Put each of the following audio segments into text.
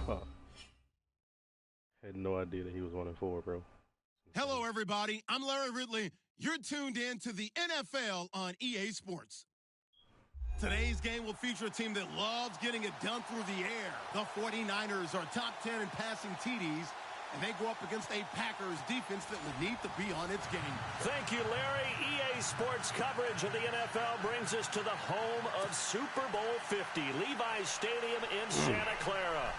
Fuck. Had no idea that he was 1-4, bro. Hello, everybody. I'm Larry Ridley. You're tuned in to the NFL on EA Sports. Today's game will feature a team that loves getting it done through the air. The 49ers are top 10 in passing TDs, and they go up against a Packers defense that would need to be on its game. Thank you, Larry. EA Sports coverage of the NFL brings us to the home of Super Bowl 50, Levi's Stadium in Santa Clara.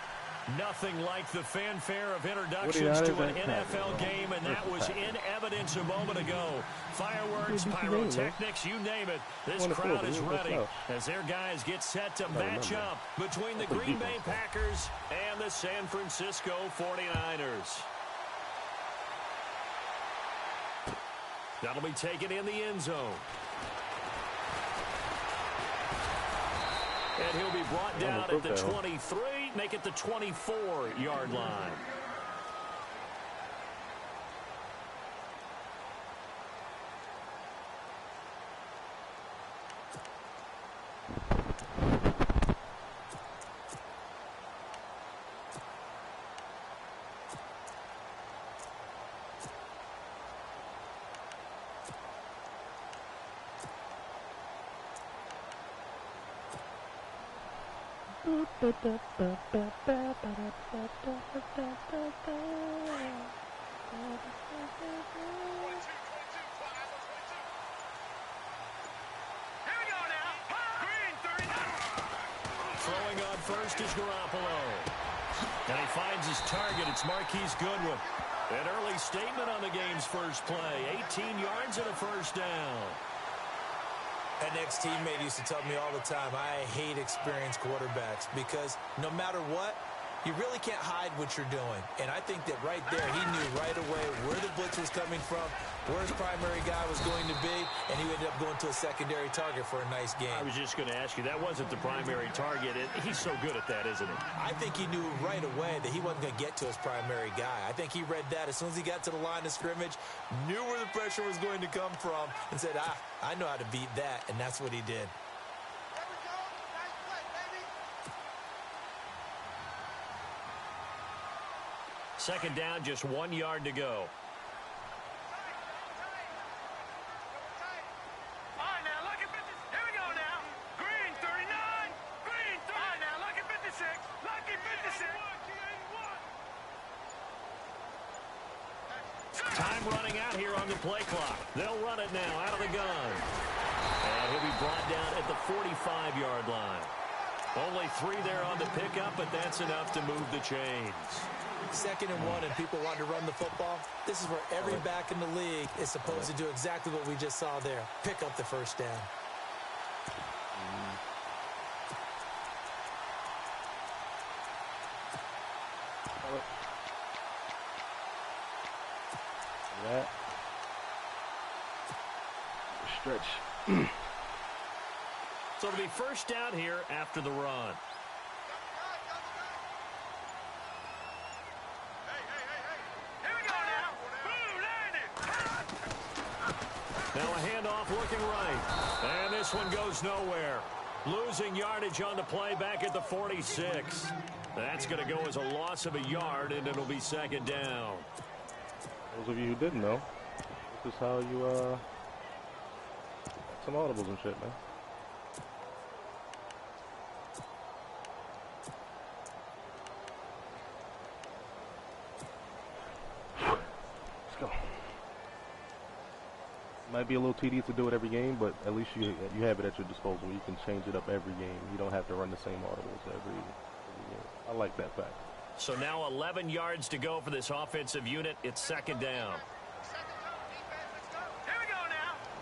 Nothing like the fanfare of introductions to an NFL game, and that was in evidence a moment ago. Fireworks, pyrotechnics, you name it. This crowd is ready as their guys get set to match up between the Green Bay Packers and the San Francisco 49ers. That'll be taken in the end zone. And he'll be brought down at the 23, make it the 24-yard line. Throwing on first is Garoppolo. And he finds his target. It's Marquise Goodwin. An early statement on the game's first play. 18 yards and a first down. An ex-teammate used to tell me all the time, I hate experienced quarterbacks because no matter what, you really can't hide what you're doing. And I think that right there, he knew right away where the blitz was coming from, where his primary guy was going to be, and he ended up going to a secondary target for a nice game. I was just going to ask you, that wasn't the primary target. He's so good at that, isn't he? I think he knew right away that he wasn't going to get to his primary guy. I think he read that as soon as he got to the line of scrimmage, knew where the pressure was going to come from, and said, I know how to beat that, and that's what he did. Second down, just 1 yard to go. Time running out here on the play clock. They'll run it now out of the gun. And he'll be brought down at the 45-yard line. Only 3 there on the pickup, but that's enough to move the chains. 2nd and 1, and people want to run the football. This is where every back in the league is supposed to do exactly what we just saw there. Pick up the first down. That stretch. So it'll be first down here after the run. Now a handoff looking right. And this one goes nowhere. Losing yardage on the play back at the 46. That's going to go as a loss of a yard, and it'll be second down. Those of you who didn't know, this is how you some audibles and shit, man. Let's go. Might be a little tedious to do it every game, but at least you have it at your disposal. You can change it up every game. You don't have to run the same audibles every game. I like that fact. So now 11 yards to go for this offensive unit. It's second down.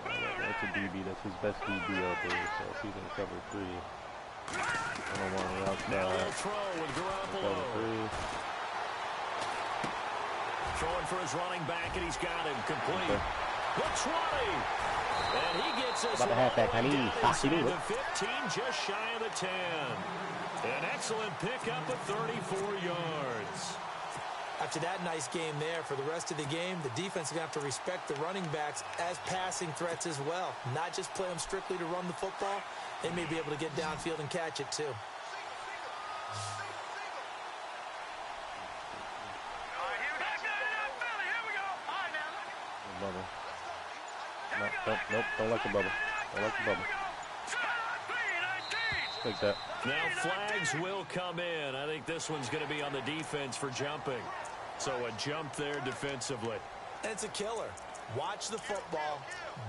That's a DB. That's his best DB out there. So if he's in cover 3, I don't want to outside. He'll throw with Garoppolo. Throwing for his running back, and he's got him complete. Okay. The 20. And he gets us about the halfback, honey. Inside the 15, just shy of the 10. An excellent pickup of 34 yards. After that nice game there, for the rest of the game, the defense is going to have to respect the running backs as passing threats as well. Not just play them strictly to run the football. They may be able to get downfield and catch it too. Nope. Don't like the bubble. Don't like the bubble. Take that. Now flags will come in. I think this one's going to be on the defense for jumping. So a jump there defensively. And it's a killer. Watch the football.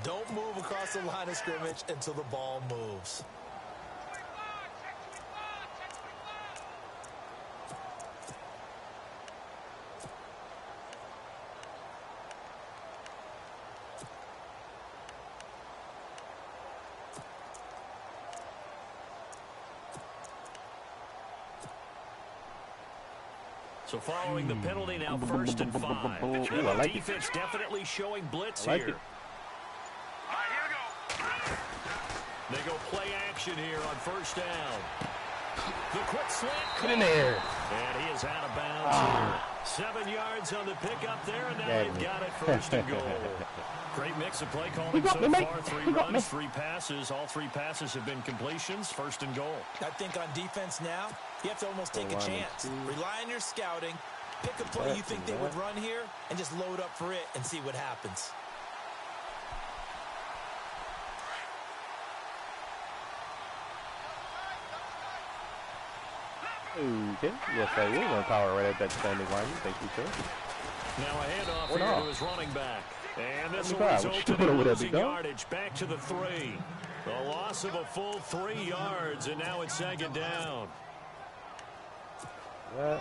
Don't move across the line of scrimmage until the ball moves. So following the penalty now, 1st and 5. Ooh, I like defense definitely showing blitz like here. it. They go play action here on 1st down. The quick slant. Get in there. And he is out of bounds. 7 yards on the pickup there, and now they've got it 1st and goal. Great mix of play calling so far. 3 runs, 3 passes. All 3 passes have been completions. 1st and goal. I think on defense now, you have to almost take a chance. Rely on your scouting. Pick a play you think they would run here and just load up for it and see what happens. Okay. Yes, I will run power right at that standing line. Thank you, sir. Now a handoff here to his running back. And this will result in losing yardage back to the 3. A loss of a full 3 yards, and now it's 2nd down. Yeah.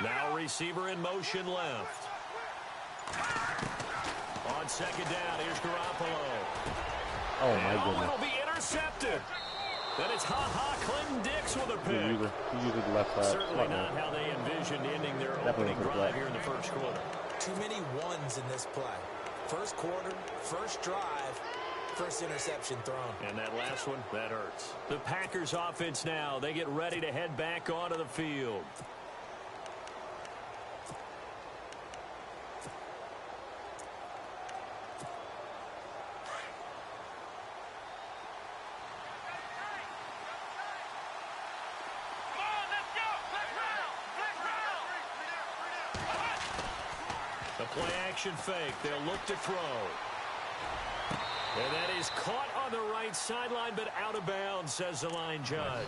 Now receiver in motion left. On 2nd down, here's Garoppolo. Oh, my goodness. It'll be intercepted. Then it's Clinton Dix with a pick. He uses the left side. Certainly not how they envisioned ending their opening drive here in the 1st quarter. Too many ones in this play. 1st quarter, 1st drive, 1st interception thrown. And that last one, that hurts. The Packers offense now, they get ready to head back onto the field. The play action fake. They'll look to throw. And that is caught on the right sideline, but out of bounds, says the line judge.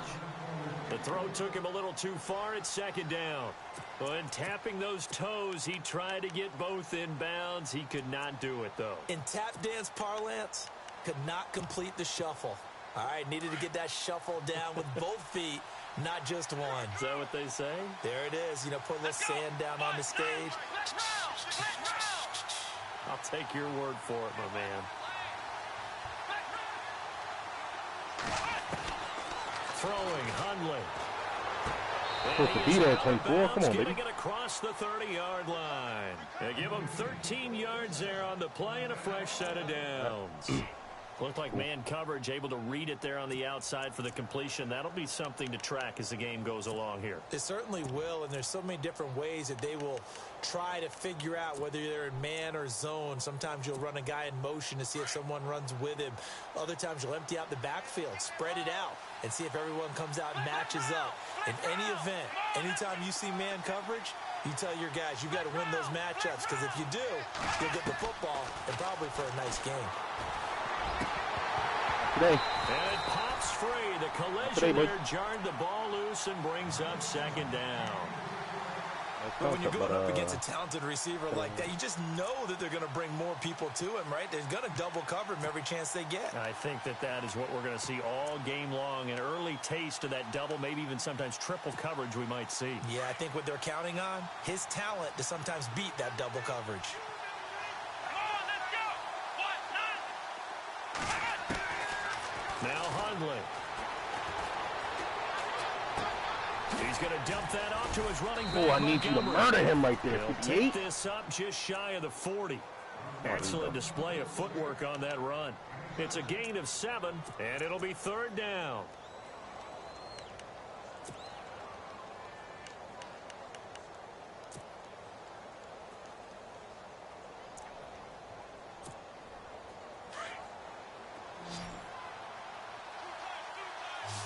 The throw took him a little too far at 2nd down. When tapping those toes, he tried to get both in bounds. He could not do it, though. In tap dance parlance, could not complete the shuffle. All right, needed to get that shuffle down with both feet, not just one. Is that what they say? There it is. You know, put a little sand down on the stage. I'll take your word for it, my man. Throwing, Hundley. Supposed to be there at 24. Come on, baby. Getting it across the 30-yard line. They give him 13 yards there on the play and a fresh set of downs. Looked like man coverage, able to read it there on the outside for the completion. That'll be something to track as the game goes along here. It certainly will, and there's so many different ways that they will try to figure out whether they're in man or zone. Sometimes you'll run a guy in motion to see if someone runs with him. Other times you'll empty out the backfield, spread it out, and see if everyone comes out and matches up. In any event, anytime you see man coverage, you tell your guys you got to win those matchups, because if you do, you'll get the football and probably for a nice game. Today. And it pops free. The collision there jarred the ball loose and brings up 2nd down. But when you're going up against a talented receiver like that, you just know that they're going to bring more people to him, right? They're going to double cover him every chance they get. I think that is what we're going to see all game long. An early taste of that double, maybe even sometimes triple coverage we might see. Yeah, I think what they're counting on, his talent to sometimes beat that double coverage. Now Hundley. He's going to dump that off to his running back. Oh, I need you to murder him right there. He'll take this up just shy of the 40. Excellent display of footwork on that run. It's a gain of 7, and it'll be 3rd down.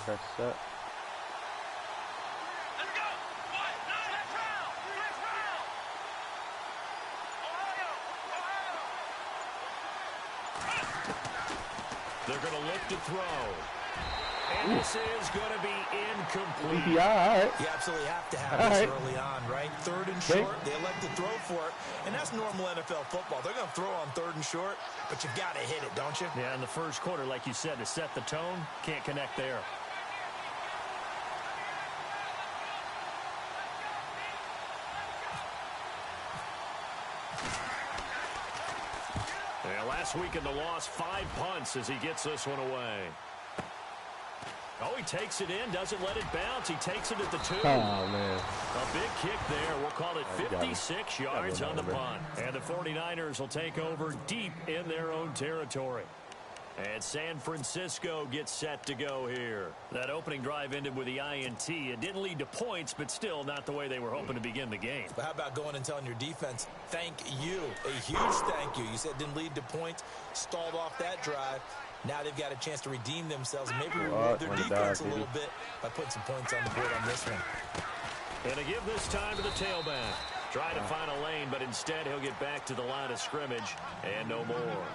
Press set. They're going to look to throw. And this is going to be incomplete. Yeah, all right. You absolutely have to have this early on, right? Third and short, they elect to throw for it. And that's normal NFL football. They're going to throw on third and short, but you've got to hit it, don't you? Yeah, in the first quarter, like you said, to set the tone, can't connect there. Yeah, last week in the loss, 5 punts as he gets this one away. Oh, he takes it in, doesn't let it bounce. He takes it at the 2. Oh, man. A big kick there. We'll call it 56 yards on the punt. And the 49ers will take over deep in their own territory. And San Francisco gets set to go here. That opening drive ended with the INT. It didn't lead to points, but still not the way they were hoping to begin the game. But how about going and telling your defense, thank you, a huge thank you. You said it didn't lead to points, stalled off that drive. Now they've got a chance to redeem themselves and maybe reward their defense a little bit by putting some points on the board on this one. And to give this time to the tailback. Try to find a lane, but instead he'll get back to the line of scrimmage and no more.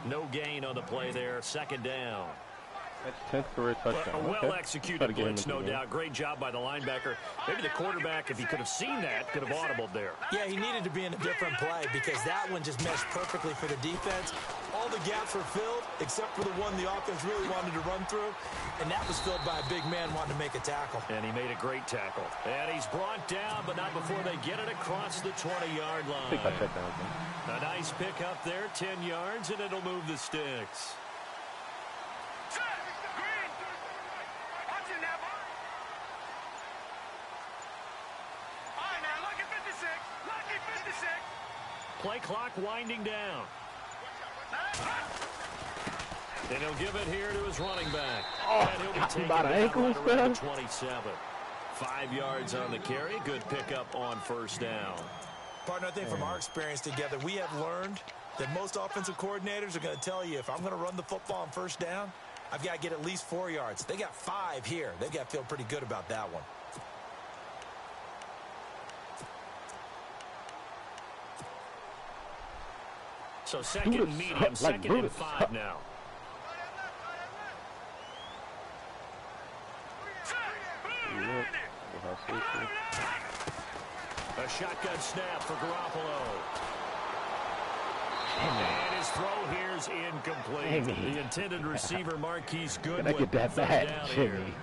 No gain on the play there. Second down. That's 10th career touchdown. A well-executed blitz, no doubt. Great job by the linebacker. Maybe the quarterback, if he could have seen that, could have audibled there. Yeah, he needed to be in a different play because that one just meshed perfectly for the defense. All the gaps were filled except for the one the offense really wanted to run through, and that was filled by a big man wanting to make a tackle. And he made a great tackle. And he's brought down, but not before they get it across the 20-yard line. A nice pick up there, 10 yards, and it'll move the sticks. Play clock winding down. And he'll give it here to his running back. Oh, and he'll be taken by the ankles, right around man. the 27. 5 yards on the carry. Good pickup on first down. Partner, I think from our experience together, we have learned that most offensive coordinators are going to tell you, if I'm going to run the football on first down, I've got to get at least 4 yards. They got 5 here. They've got to feel pretty good about that one. So second medium, second and 5 now. A shotgun snap for Garoppolo. And his throw here's incomplete. The intended receiver, Marquise Goodwin. Can I get that back, Jimmy?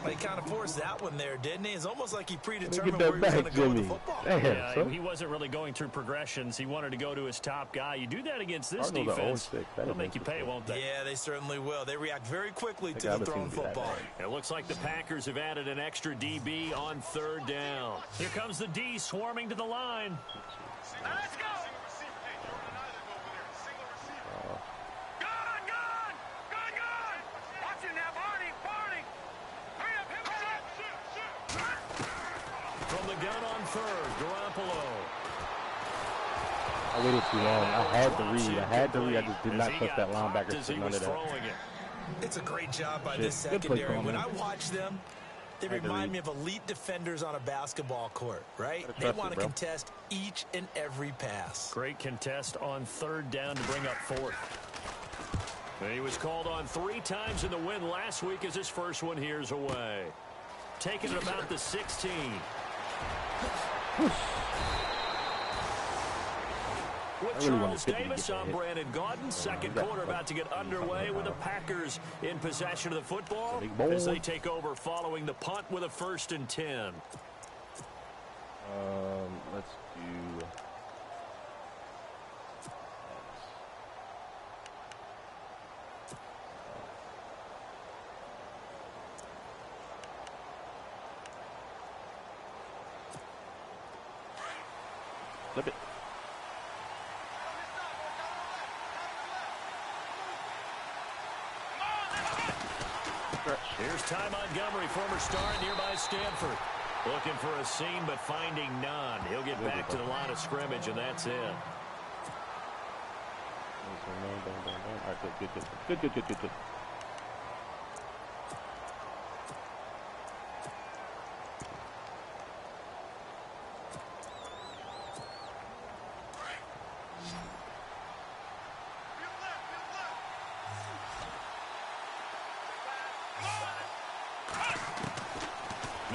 Well, he kind of forced that one there, didn't he? It's almost like he predetermined where he was going to go with the football. Yeah, he wasn't really going through progressions. He wanted to go to his top guy. You do that against this defense, they'll make you pay, won't they? Yeah, they certainly will. They react very quickly to the thrown football. It looks like the Packers have added an extra DB on third down. Here comes the D swarming to the line. Let's go! From the gun on third, Garoppolo. I waited too long. I had to read. I just did not trust that linebacker to none of that. It's a great job by this secondary. When I watch them, they remind me of elite defenders on a basketball court, right? They want to contest each and every pass. Great contest on third down to bring up fourth. And he was called on 3 times in the win last week as his first one here's away. Taking it about the 16. With Charles Davis, I'm Brandon Gaudin. Second quarter about to get underway with the Packers in possession of the football as they take over following the punt with a 1st and 10. Let's do... Flip it. Here's Ty Montgomery, former star at nearby Stanford. Looking for a seam, but finding none. He'll get back to the line of scrimmage, and that's it. All right, good.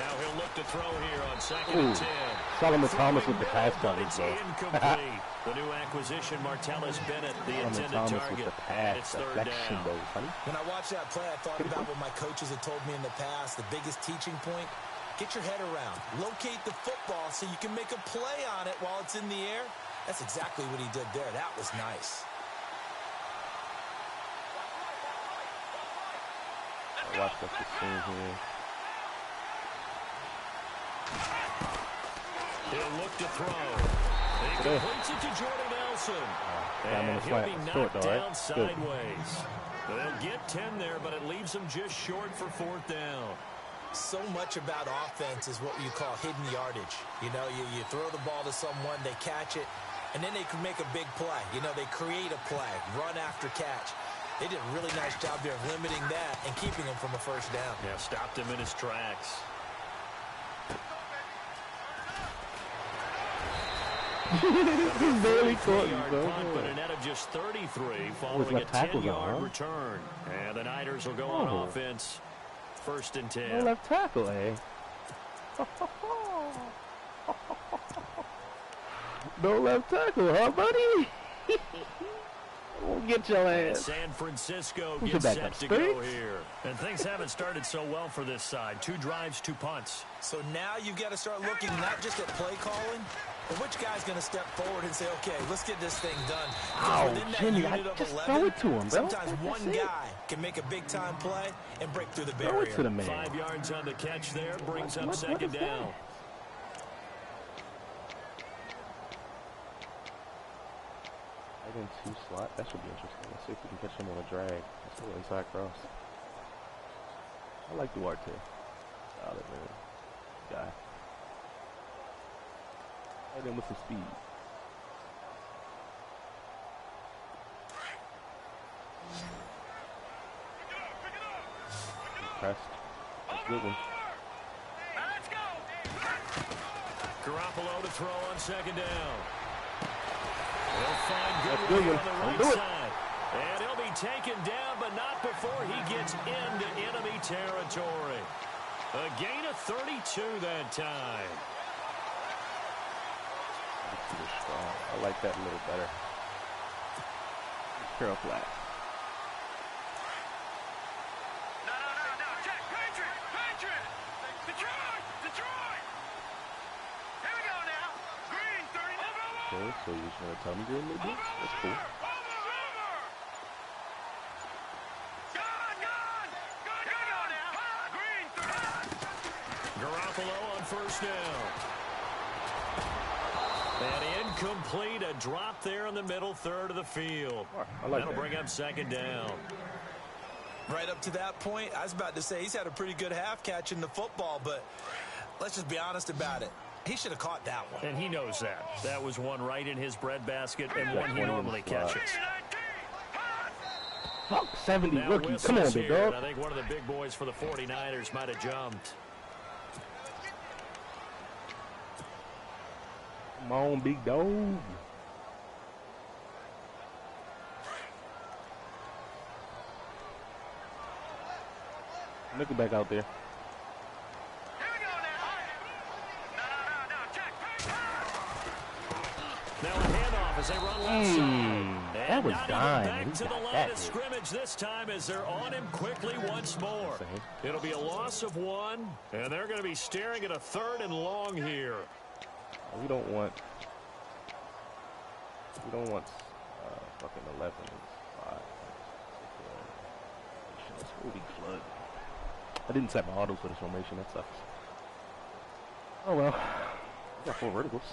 Now he'll look to throw here on 2nd and 10. Solomon Thomas with the pass coverage, though. Incomplete. The new acquisition, Martellus Bennett, the intended Thomas target. with the pass It's 3rd deflection, down. though, honey. When I watched that play, I thought about what my coaches had told me in the past. The biggest teaching point, get your head around. Locate the football so you can make a play on it while it's in the air. That's exactly what he did there. That was nice. Watch what you're seeing here. He'll look to throw. He completes it to Jordan Nelson. And he'll be knocked down sideways. They'll get 10 there, but it leaves them just short for 4th down. So much about offense is what you call hidden yardage. You know, you throw the ball to someone, they catch it, and then they can make a big play. You know, they create a play, run after catch. They did a really nice job there of limiting that and keeping him from a 1st down. Yeah, stopped him in his tracks. Barely caught you, bro. But a net of just 33 following a 10-yard return. And the Niners will go on offense. 1st and 10. No left tackle, eh? No left tackle, huh, buddy? We'll get your ass. San Francisco gets set to go here. And things haven't started so well for this side. 2 drives, 2 punts. So now you've got to start looking not just at play calling, but which guy's going to step forward and say, okay, let's get this thing done. Oh, within that Jimmy, unit of just 11, throw it to him, bro. sometimes one guy can make a big-time play and break through the barrier. Throw it to the man. 5 yards on the catch there. Brings up 2nd down. In 2 slot, that should be interesting. Let's see if we can catch him on a drag. Let's go inside cross. I like Duarte. Solid, man. Guy. Right in with some speed. Pressed. That's a good one. Garoppolo to throw on 2nd down. He'll find That's Goodwin good on the one. right side. And he'll be taken down, but not before he gets into enemy territory. A gain of 32 that time. I like that a little better. Carol flat. No. Check. Patriot. Detroit. Here we go now. Green, 30. Okay, so you're just going to tell me you're in the blitz? That's cool. Garoppolo on 1st down. And incomplete, a drop there in the middle 3rd of the field. I like That'll that. bring up 2nd down. Right up to that point, I was about to say he's had a pretty good half catching the football, but let's just be honest about it. He should have caught that one. And he knows that. That was one right in his breadbasket and one he normally catches. Fuck, 70 Now rookie. Come on, whistles big here, dog. and I think one of the big boys for the 49ers might have jumped. Come on, big dog. Look back out there. Now a handoff as they run left side. That was dime. Back He to the got line that of hit. scrimmage this time as they're on him quickly once more. It'll be a loss of 1, and they're going to be staring at a 3rd and long here. We don't want fucking 11 and 5. That's really flood. I didn't set my autos for this formation. That sucks. Oh well. I got 4 verticals.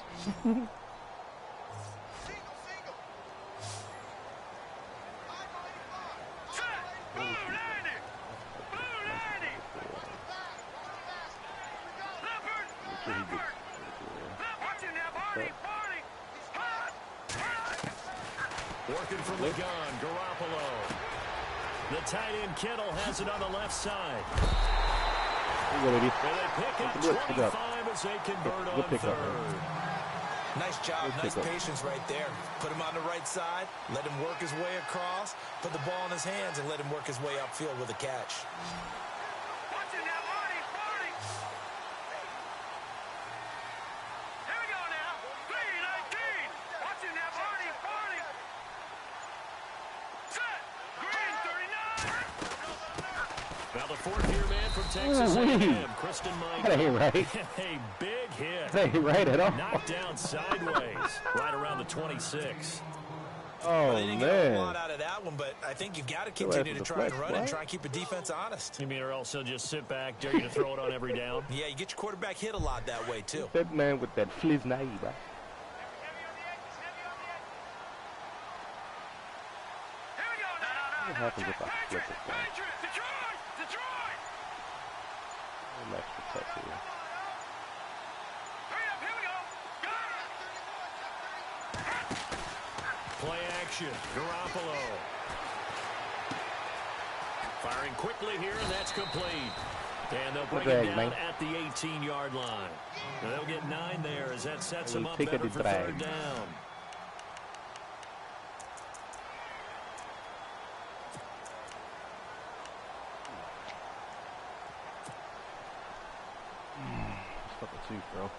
Working from the gun, Garoppolo. The tight end Kittle has it on the left side. And they pick up 25 as they convert on 3rd. Nice job, nice patience right there. Put him on the right side, let him work his way across, put the ball in his hands, and let him work his way upfield with a catch. fourth-year man from Texas A&M, Kristen Mike. That ain't right. A big hit. That ain't right at all. Knocked down sideways, right around the 26. Oh, Well, they didn't get a lot man. out of that one, but I think you've got to continue to try and run and try and keep a defense honest. You mean or also just sit back, dare you to throw it on every down? Yeah, you get your quarterback hit a lot that way, too. That man with that fliz naive, right? What happens if I flip it down? I'm extra tough here. Play action, Garoppolo. Firing quickly here, and that's complete. And they'll bring it down at the 18-yard line. And they'll get 9 there as that sets them up better for third down. Fucking tooth, bro.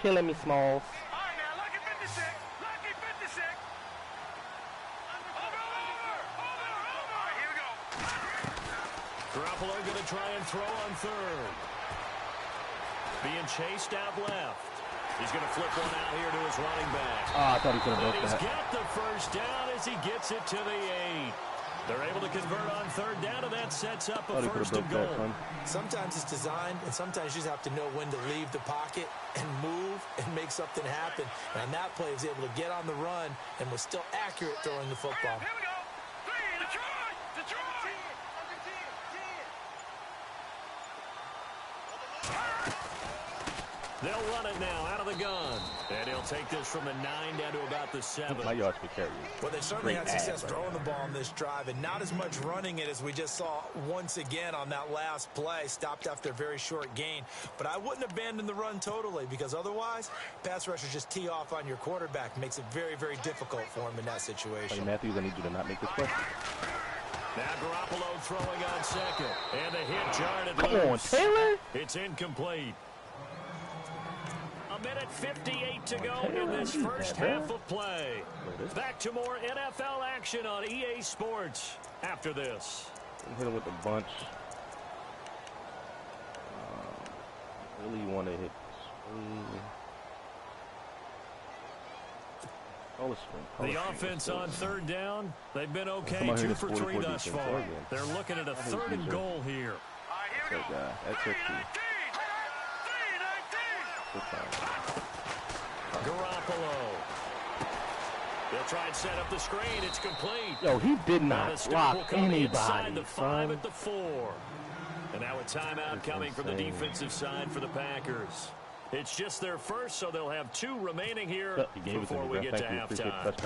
Killing me, Smalls. All right, now, lucky 56. Lucky 56. Over. All right, here we go. Garoppolo going to try and throw on third. Being chased out left. He's going to flip one out here to his running back. Oh, I thought he could have And broke he's that. got the first down as he gets it to the 8. They're able to convert on third down, and that sets up a first and goal. Sometimes it's designed, and sometimes you just have to know when to leave the pocket and move and make something happen. And on that play, he was able to get on the run and was still accurate throwing the football. Here we go. 3, Detroit. Detroit. They'll run it now out of the gun. And he'll take this from the 9 down to about the 7. My yards per carry. Well, they certainly had success throwing the ball on this drive, and not as much running it as we just saw once again on that last play. Stopped after a very short gain. But I wouldn't abandon the run totally, because otherwise, pass rushers just tee off on your quarterback. Makes it very, very difficult for him in that situation. Hey, Matthews, I need you to not make this play. Now Garoppolo throwing on second. And the hit jarred it Come loose. on, Taylor. It's incomplete. A minute 58 to go in this first half of play. Back to more NFL action on EA Sports after this. Hit him with a bunch. Really want to hit screen. The offense on third down, they've been okay, 2 for 3 thus far. They're looking at a third and goal here. All right, here we go. That's it. 3-19. Garoppolo. They'll try and set up the screen. It's complete. Yo, he did Now not the block will come inside anybody, the 5 son. at the 4. And now a timeout coming from the defensive side for the Packers. It's just their first, so they'll have 2 remaining here before we get to halftime.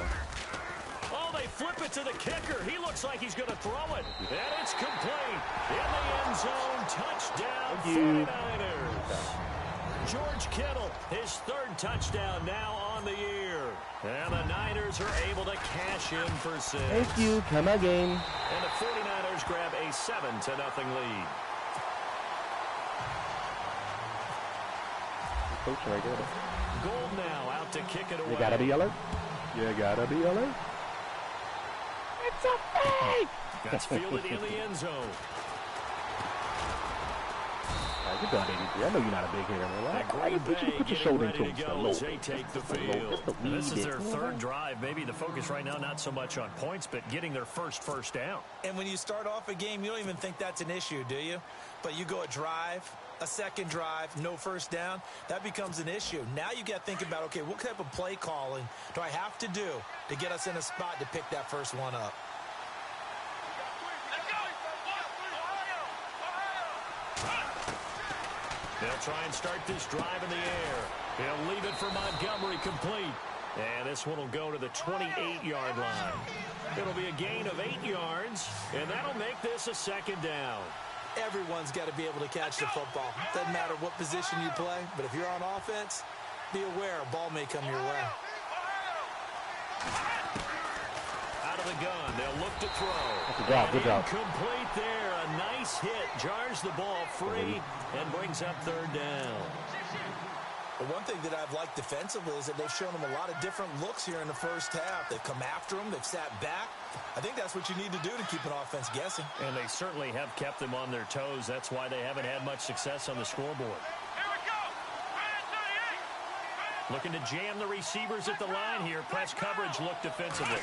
Oh, they flip it to the kicker. He looks like he's going to throw it. And it's complete. In the end zone, touchdown 49ers. George Kittle, his 3rd touchdown now on the year. And the Niners are able to cash in for 6. Thank you. Come again. And the 49ers grab a 7-0 lead. Coach right there. Gold now out to kick it away. You gotta be alert. You gotta be alert. It's a fake. That's fielded in the end zone. Good job, 83. I know you're not a big hitter, man. Green Bay Put your shoulder getting into ready to him. go as they take the field. And This is their 3rd drive. Maybe the focus right now not so much on points, but getting their first down. And when you start off a game, you don't even think that's an issue, do you? But you go a drive, a second drive, no first down, that becomes an issue. Now you got to think about, okay, what type of play calling do I have to do to get us in a spot to pick that first one up? They'll try and start this drive in the air. He'll leave it for Montgomery complete. And this one will go to the 28-yard line. It'll be a gain of 8 yards, and that'll make this a 2nd down. Everyone's got to be able to catch the football. Doesn't matter what position you play, but if you're on offense, be aware a ball may come your way. Out of the gun, they'll look to throw. Good job, good job. Incomplete there. A nice hit. Jars the ball free and brings up 3rd down. But one thing that I've liked defensively is that they've shown them a lot of different looks here in the first half. They've come after them. They've sat back. I think that's what you need to do to keep an offense guessing. And they certainly have kept them on their toes. That's why they haven't had much success on the scoreboard. Here we go. Looking to jam the receivers at the line here. Press coverage look defensively.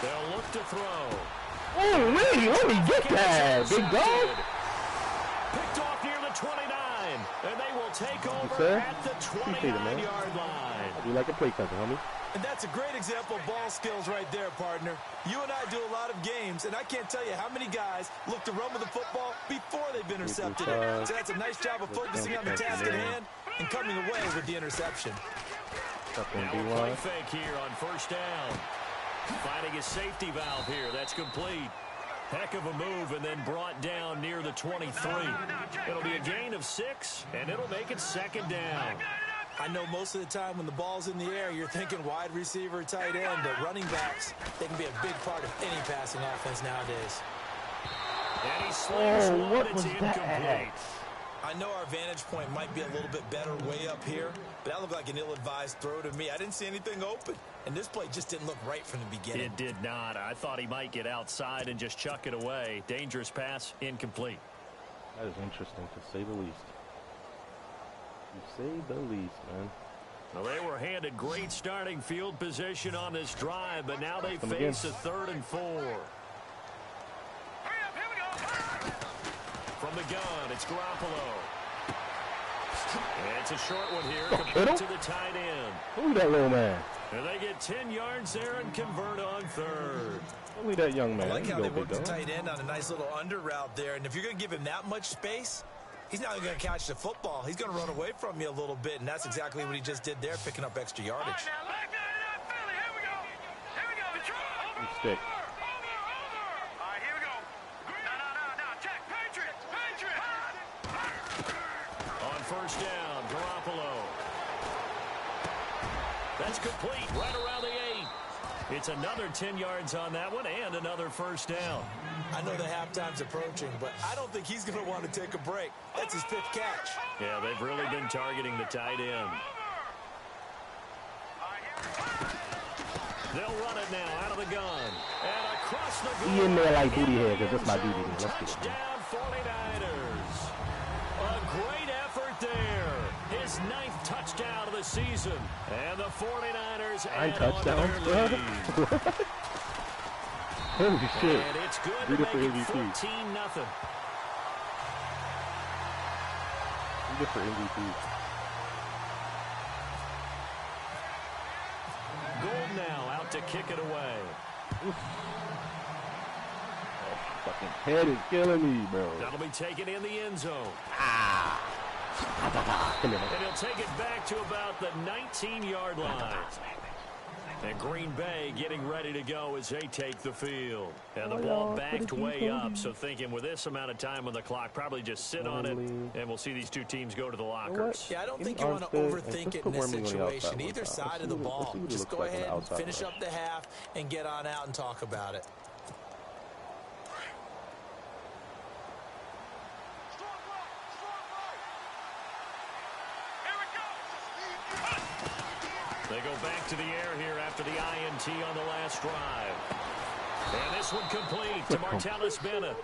They'll look to throw. Oh, really? Let me get that, big dog. Picked off near the 29. And they will take over sir. at the Appreciate it, man. 29-yard line. You like a play cousin, homie? And that's a great example of ball skills right there, partner. You and I do a lot of games, and I can't tell you how many guys look to run with the football before they've been intercepted. So that's a nice job of focusing on the task at hand and coming away with the interception. Now a play fake here on first down. Finding a safety valve here. That's complete. Heck of a move, and then brought down near the 23. It'll be a gain of 6, and it'll make it second down. I know most of the time when the ball's in the air, you're thinking wide receiver, tight end, but running backs, they can be a big part of any passing offense nowadays. And he slings one, what it's was incomplete. I know our vantage point might be a little bit better way up here, but that looked like an ill-advised throw to me. I didn't see anything open, and this play just didn't look right from the beginning. It did not. I thought he might get outside and just chuck it away. Dangerous pass, incomplete. That is interesting, to say the least. To say the least, man. Well, they were handed great starting field position on this drive, but now they face a 3rd and 4. Hurry up, here we go. From the gun, it's Garoppolo. And it's a short one here, complete to the tight end. Who's that little man? And they get 10 yards there and convert on 3rd. Only that young man. I like how they worked the dog. tight end on a nice little under route there, and if you're going to give him that much space, he's not going to catch the football. He's going to run away from you a little bit, and that's exactly what he just did there, picking up extra yardage. All right, now, back down to that Philly. Here we go. Here we go. Detroit. Stick. Over. All right, here we go. No. Check. Patriots. On first down, Garoppolo. That's complete, right around the 8. It's another 10 yards on that one and another first down. I know the halftime's approaching, but I don't think he's going to want to take a break. That's his 5th catch. Yeah, they've really been targeting the tight end. They'll run it now out of the gun. And across the goal. He in there like booty head, because that's my duty. Let's get it. Touchdown 49ers. A great effort there. His 9th touchdown of the season. And the 49ers add on to their lead. Holy shit. And it's good to Beautiful make it MVP. 14-0. Good for MVP. Gold now out to kick it away. Fucking head is killing me, bro. That'll be taken in the end zone. Come here, And he'll take it back to about the 19-yard line. And Green Bay getting ready to go as they take the field. And the ball backed way up, so thinking with this amount of time on the clock, probably just sit on it, and we'll see these two teams go to the lockers. Yeah, I don't think you want to overthink it in this situation. Either side of the ball. Just go ahead and finish up the half and get on out and talk about it. They go back to the air here after the INT on the last drive. And this one complete to Martellus Bennett.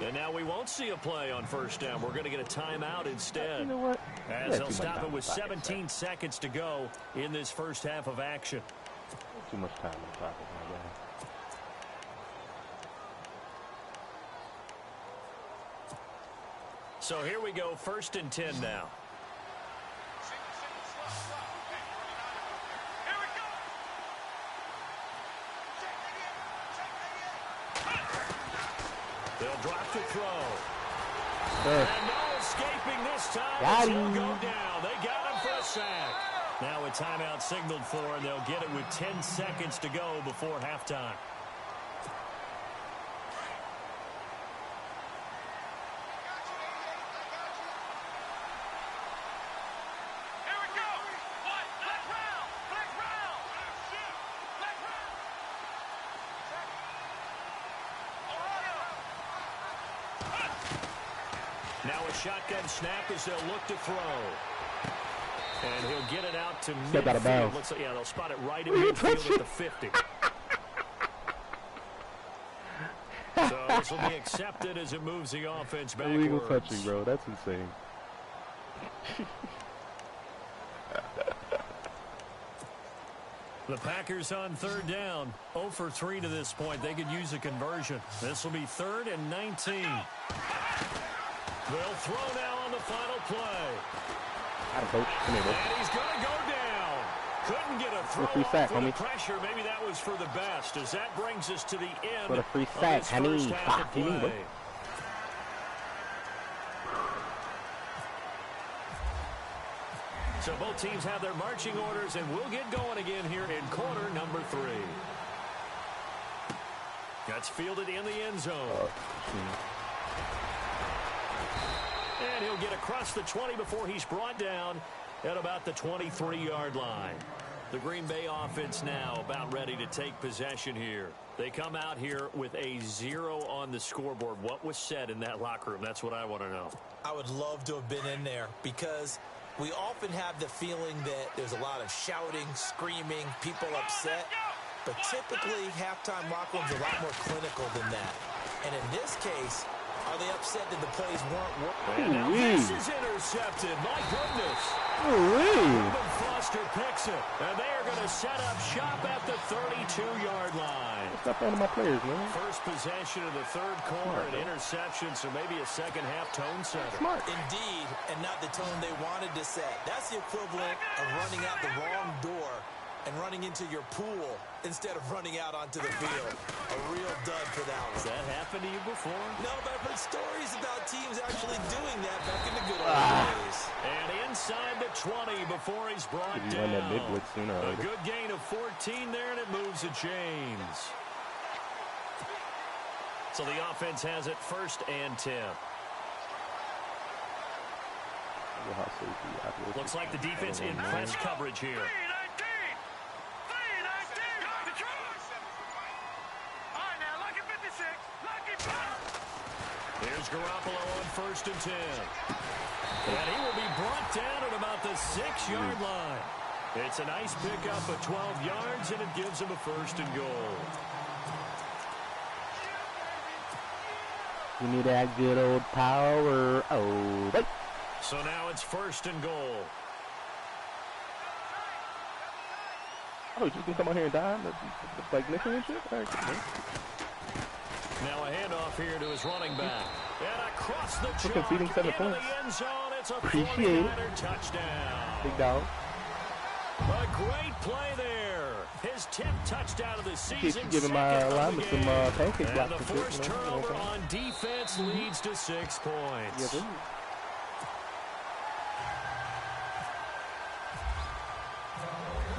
And now we won't see a play on first down. We're going to get a timeout instead. You know what? As they'll stop it with 17 seconds to go in this first half of action. Too much time on the clock, my guy. So here we go, 1st and 10 now. They'll drop to throw. And no escaping this time. He'll go down. They got him for a sack. Now a timeout signaled for, and they'll get it with 10 seconds to go before halftime. Now a shotgun snap as they'll look to throw. And he'll get it out to Step out of bounds. midfield. Yeah, they'll spot it right in midfield at the 50. So this will be accepted as it moves the offense backwards. Illegal touching, bro. That's insane. The Packers on third down. 0 for 3 to this point. They could use a conversion. This will be 3rd and 19. They'll throw now on the final play. Got him, coach. Come here, bro. And he's going to go down. Couldn't get a throw free sack, for the homie. pressure. Maybe that was for the best, as that brings us to the end For the free of sack, this honey. first half of Fuck, you mean, bro? play. So both teams have their marching orders, and we'll get going again here in quarter number 3. That's fielded in the end zone. And he'll get across the 20 before he's brought down at about the 23-yard line. The Green Bay offense now about ready to take possession here. They come out here with a 0 on the scoreboard. What was said in that locker room? That's what I want to know. I would love to have been in there because we often have the feeling that there's a lot of shouting, screaming, people upset. But typically, halftime locker rooms are a lot more clinical than that. And in this case, are they upset that the plays weren't working? And now this is intercepted. My goodness. Ooh-wee. Ruben Foster picks it. And they are going to set up shop at the 32-yard line. Stop on my players, man. First possession of the third quarter, an interception, so maybe a second-half tone setter. Smart. Indeed, and not the tone they wanted to set. That's the equivalent of running out the wrong door and running into your pool instead of running out onto the field. A real dud for that one. Has that happened to you before? No, but I've heard stories about teams actually doing that back in the good old days. And inside the 20 before he's brought Did you down. run that mid-blitz sooner or A later? good gain of 14 there, and it moves the chains. So the offense has it 1st and 10. Looks like the defense in press coverage here. Here's Garoppolo on 1st and 10. And he will be brought down at about the 6-yard line. It's a nice pickup of 12 yards, and it gives him a 1st and goal. We need that good old power. Oh, wait. So now it's 1st and goal. Oh, you just gonna come out here and die? That's like mission and shit? All right, man. Now a handoff here to his running back. And across the chalk conceding 7 into points. the end zone. It's a Appreciate it. 49er touchdown. Big dog. A great play there. His 10th touchdown of the season. Keep giving my alignment some pancake and blocks the and shit, forced you know what turnover I'm on defense leads to 6 points. Yeah, dude.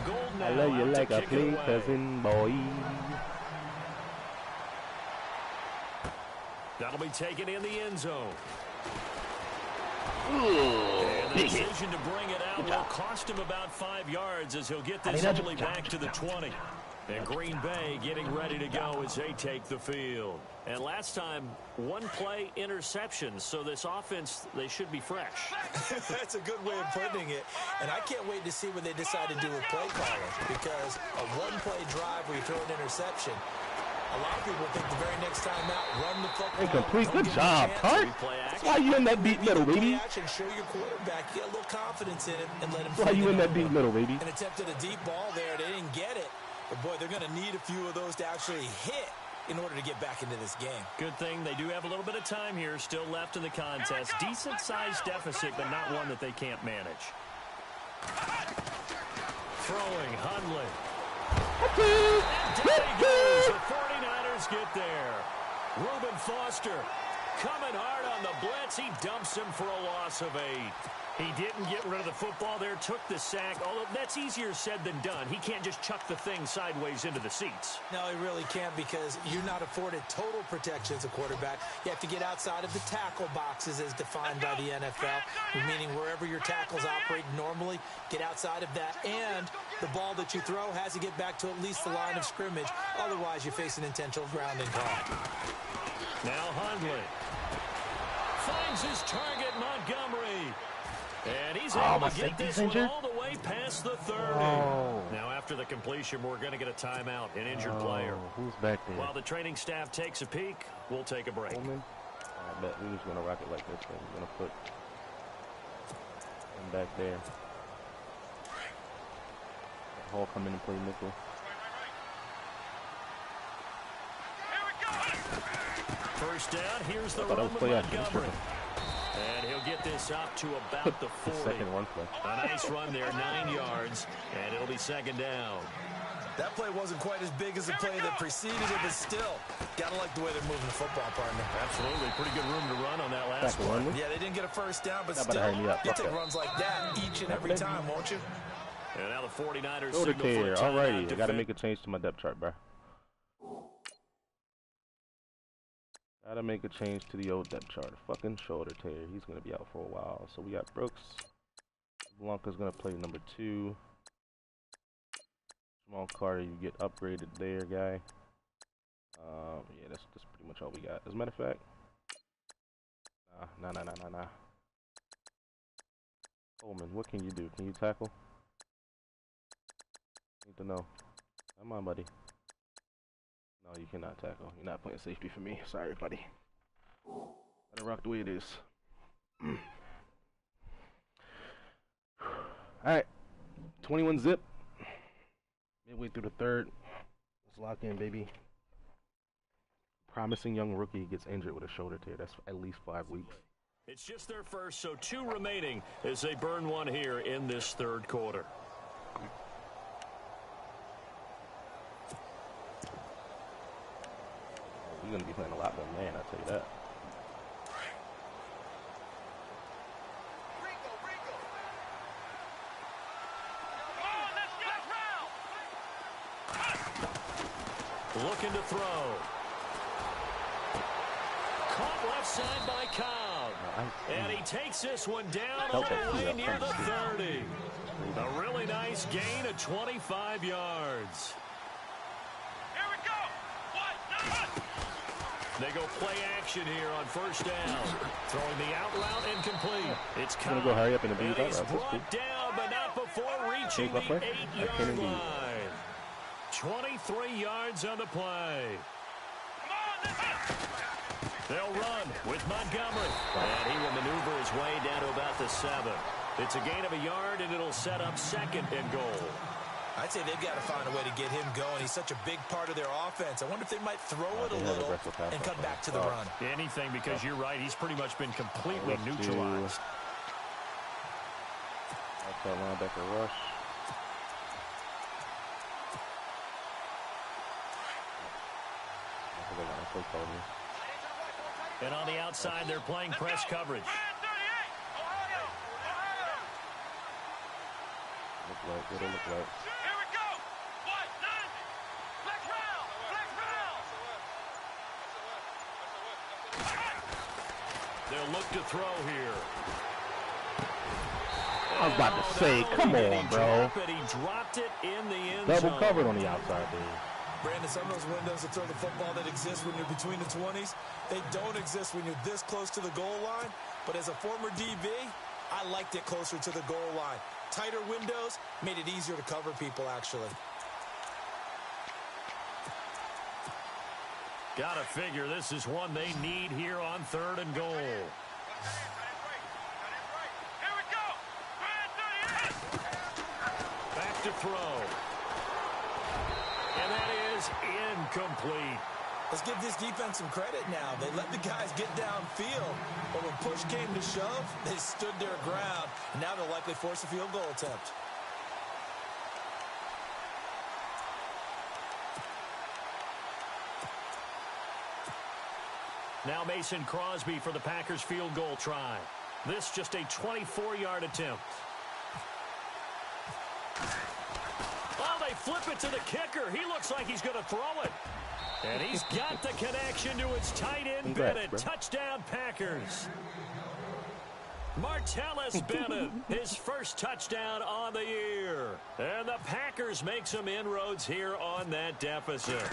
Gold now I love you out to like a kick it play away. cousin, boy. That'll be taken in the end zone. Ooh, And the big hit. decision to bring it out will cost him about 5 yards as he'll get I this mean, only back to the 20. And Green Bay getting ready to go as they take the field. And last time, 1-play interception. So this offense, they should be fresh. That's a good way of putting it. And I can't wait to see what they decide to do with play calling. Because a 1-play drive where you throw an interception, a lot of people think the very next time out, run the football. Incomplete. Don't Good give him a job, chance. Tart. Replay That's action. why you in that deep middle, Play baby. action, show your quarterback. Get a little confidence in him and let him. That's why you in that deep middle, baby. And attempted a deep ball there. They didn't get it. But, boy, they're going to need a few of those to actually hit in order to get back into this game. Good thing they do have a little bit of time here still left in the contest. Decent-sized deficit, but not one that they can't manage. Throwing, Hundley. And down he goes. The 49ers get there. Reuben Foster coming hard on the blitz. He dumps him for a loss of 8. He didn't get rid of the football there, took the sack, although that's easier said than done. He can't just chuck the thing sideways into the seats. No, he really can't because you're not afforded total protection as a quarterback. You have to get outside of the tackle boxes as defined by the NFL, meaning wherever your tackles operate normally, get outside of that. And the ball that you throw has to get back to at least the line of scrimmage. Otherwise, you face an intentional grounding call. Now Hundley finds his target, Montgomery. And he's able to get this one injured? all the way past the 30. Now, after the completion, we're going to get a timeout, an injured player. Who's back there? While the training staff takes a peek, we'll take a break. Coleman? I bet we're just going to rock it like this. Then we're going to put him back there. Hall come in and play nickel. First down, here's the I thought that run was with play action. Montgomery. And he'll get this up to about the 40. Second run play. A nice run there, 9 yards, and it'll be second down. That play wasn't quite as big as the play that preceded it, but still, gotta like the way they're moving the football, partner. Absolutely, pretty good room to run on that last one. Yeah, they didn't get a first down, but That still, better hurry me up. you'll take runs like that each and every time, won't you? And now the 49ers Shoulder signal for tear. a timeout Alrighty, I to got to fit. make a change to my depth chart, bro. Got to make a change to the old depth chart. Fucking shoulder tear. He's going to be out for a while. So we got Brooks. Blanca's going to play number 2. Jamal Carter, you get upgraded there, guy. Yeah, that's pretty much all we got. As a matter of fact, nah. Coleman, what can you do? Can you tackle? Need to know. Come on, buddy. No, you cannot tackle. You're not playing safety for me. Sorry, buddy. Gotta rock the way it is. Alright. 21 zip. Midway through the third. Let's lock in, baby. Promising young rookie gets injured with a shoulder tear. That's at least 5 weeks. It's just their first, so 2 remaining as they burn one here in this third quarter. We're going to be playing a lot more man, I'll tell you that. Looking to throw. Caught left side by Cobb. And he takes this one down all the way near the 30. A really nice gain of 25 yards. Here we go. They go play action here on first down. Throwing the out route incomplete. It's I'm going Cobb. to go hurry up in the And beat. he's brought down, but not before reaching the 8-yard line. 23 yards on the play. They'll run with Montgomery. And he will maneuver his way down to about the 7. It's a gain of a yard, and it'll set up second and goal. I'd say they've got to find a way to get him going. He's such a big part of their offense. I wonder if they might throw it a little and come back to the run. Anything, because you're right. He's pretty much been completely neutralized. Outside linebacker rush. And on the outside, they're playing press coverage. Look right, what it look like. Here we go. What? Flex round. They'll look to throw here. I was about to say, come on, bro. He dropped it in the end Double zone. covered on the outside, dude. Brandon, some of those windows to throw the football that exist when you're between the 20s, they don't exist when you're this close to the goal line. But as a former DB, I liked it closer to the goal line. Tighter windows made it easier to cover people, actually. Gotta figure this is one they need here on 3rd and goal. Here we go. Back to throw. And that is incomplete. Let's give this defense some credit now. They let the guys get downfield, but when push came to shove, they stood their ground, and now they'll likely force a field goal attempt. Now Mason Crosby for the Packers field goal try. This just a 24-yard attempt. Oh, they flip it to the kicker. He looks like he's going to throw it. And he's got the connection to his tight end, Bennett. Touchdown, Packers. Martellus Bennett, his first touchdown on the year. And the Packers make some inroads here on that deficit.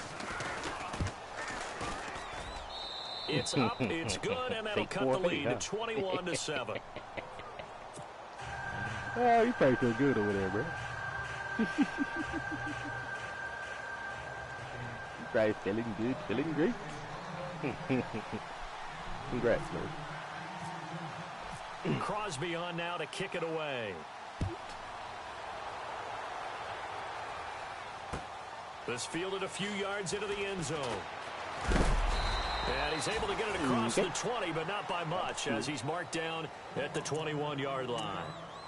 It's up, it's good, and that'll cut the lead to 21-7. Oh, you probably feel good over there, bro. You probably feeling good, feeling great. Congrats, man. Crosby on now to kick it away. This fielded a few yards into the end zone. And he's able to get it across the 20, but not by much, as he's marked down at the 21-yard line.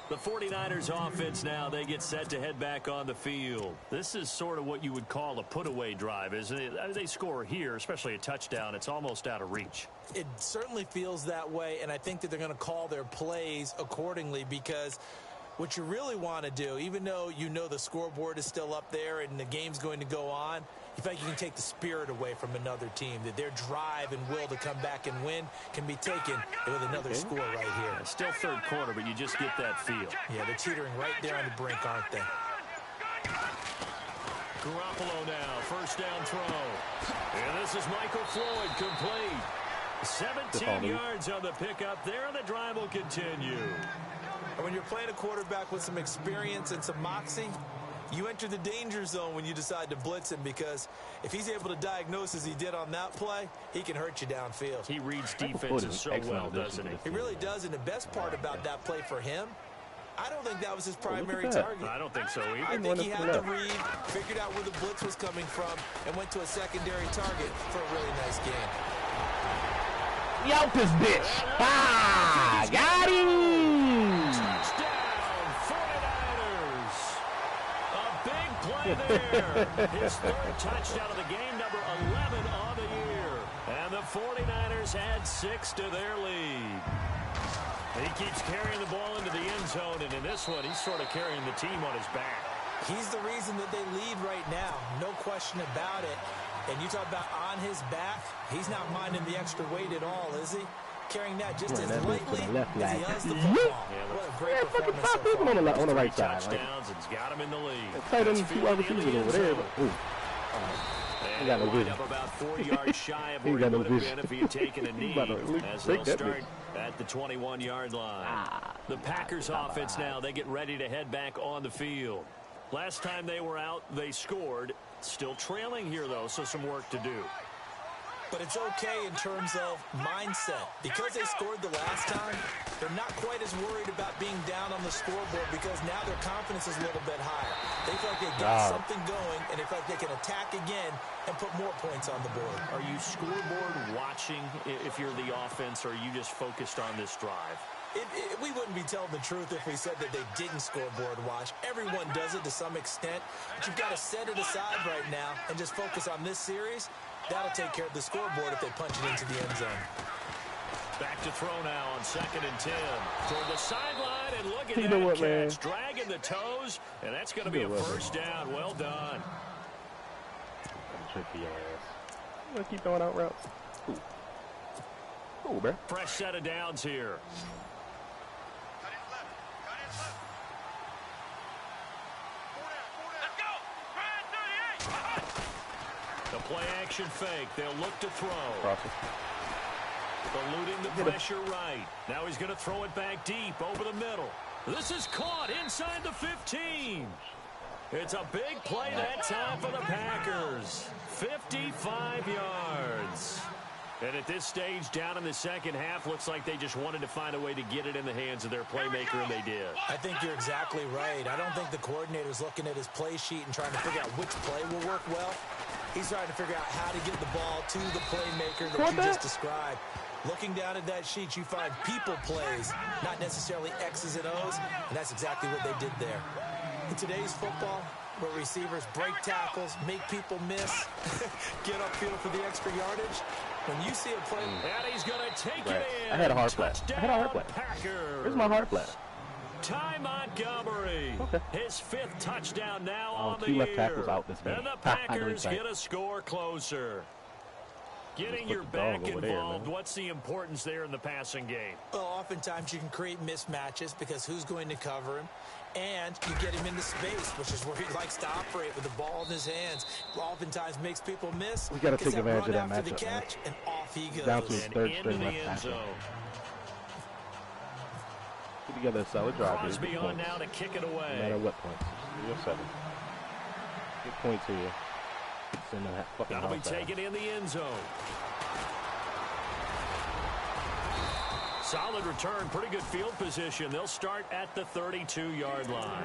The 49ers offense now, they get set to head back on the field. This is sort of what you would call a put-away drive, isn't it? I mean, they score here, especially a touchdown. It's almost out of reach. It certainly feels that way, and I think that they're going to call their plays accordingly, because what you really want to do, even though you know the scoreboard is still up there and the game's going to go on, you feel like you can take the spirit away from another team, that their drive and will to come back and win can be taken with another score right here. Yeah, still third quarter, but you just get that feel. Yeah, they're teetering right there on the brink, aren't they? Garoppolo now, first down throw. And this is Michael Floyd, complete. 17 yards on the pickup there, and the drive will continue. And when you're playing a quarterback with some experience and some moxie, you enter the danger zone when you decide to blitz him, because if he's able to diagnose as he did on that play, he can hurt you downfield. He reads defenses so well, doesn't he? He really does, and the best part about that play for him, I don't think that was his primary target. I don't think so either. I think he had to read, figured out where the blitz was coming from, and went to a secondary target for a really nice game. Out this bitch. Ah, got him. Touchdown, 49ers. A big play there. His third touchdown of the game, number 11 on the year. And the 49ers add 6 to their lead. He keeps carrying the ball into the end zone, and in this one, he's sort of carrying the team on his back. He's the reason that they lead right now, no question about it. And you talk about on his back, he's not minding the extra weight at all, is he? Carrying that just as lightly as he has the football. Yeah, what a great performance so far. On the right side. Touchdowns, and it's got him in the lead. Tight end, 2 wide receivers over there. And got no wind vision. up about 4 yards shy of where he would have been if he had taken a knee, as they'll start at the 21-yard line. The Packers offense now, they get ready to head back on the field. Last time they were out, they scored. Still trailing here, though, so some work to do. But it's okay in terms of mindset. Because they scored the last time, they're not quite as worried about being down on the scoreboard, because now their confidence is a little bit higher. They feel like they've got something going, and they feel like they can attack again and put more points on the board. Are you scoreboard watching if you're the offense, or are you just focused on this drive? We wouldn't be telling the truth if we said that they didn't scoreboard watch. Everyone does it to some extent, but you've got to set it aside right now and just focus on this series. That'll take care of the scoreboard if they punch it into the end zone. Back to throw now on 2nd and 10. Toward the sideline, and look at You that know what, catch. man? Dragging the toes, and that's going to be a first down. Well done. Tricky ass. I'm going to keep throwing out routes. Cool, bro. Fresh set of downs here. The play action fake. They'll look to throw. Eluding the pressure right. Now he's going to throw it back deep over the middle. This is caught inside the 15. It's a big play that time for the Packers. 55 yards. And at this stage, down in the second half, looks like they just wanted to find a way to get it in the hands of their playmaker, and they did. I think you're exactly right. I don't think the coordinator's looking at his play sheet and trying to figure out which play will work well. He's trying to figure out how to get the ball to the playmaker that you just described. Looking down at that sheet, you find people plays, not necessarily X's and O's, and that's exactly what they did there. In today's football, where receivers break tackles, make people miss, get upfield for the extra yardage, when you see a play... And he's going to take it in. I had a hard play. Packers. Where's my hard play? Ty Montgomery. His 5th touchdown now on the 2 left year. tackles out this game. And the Packers get a score closer. Getting your back involved, what's the importance there in the passing game? Well, oftentimes you can create mismatches because who's going to cover him? And you get him into space, which is where he likes to operate with the ball in his hands. Oftentimes makes people miss. We got to take advantage of that after the matchup, catch, and off he goes. Down to his And third into string the left end tackle. zone. Could be together a solid drive here. Crosby on now to kick it away. No matter what points. 3 or 7. Good points here. Send that fucking That'll be house out. taken in the end zone. Solid return, pretty good field position. They'll start at the 32-yard line.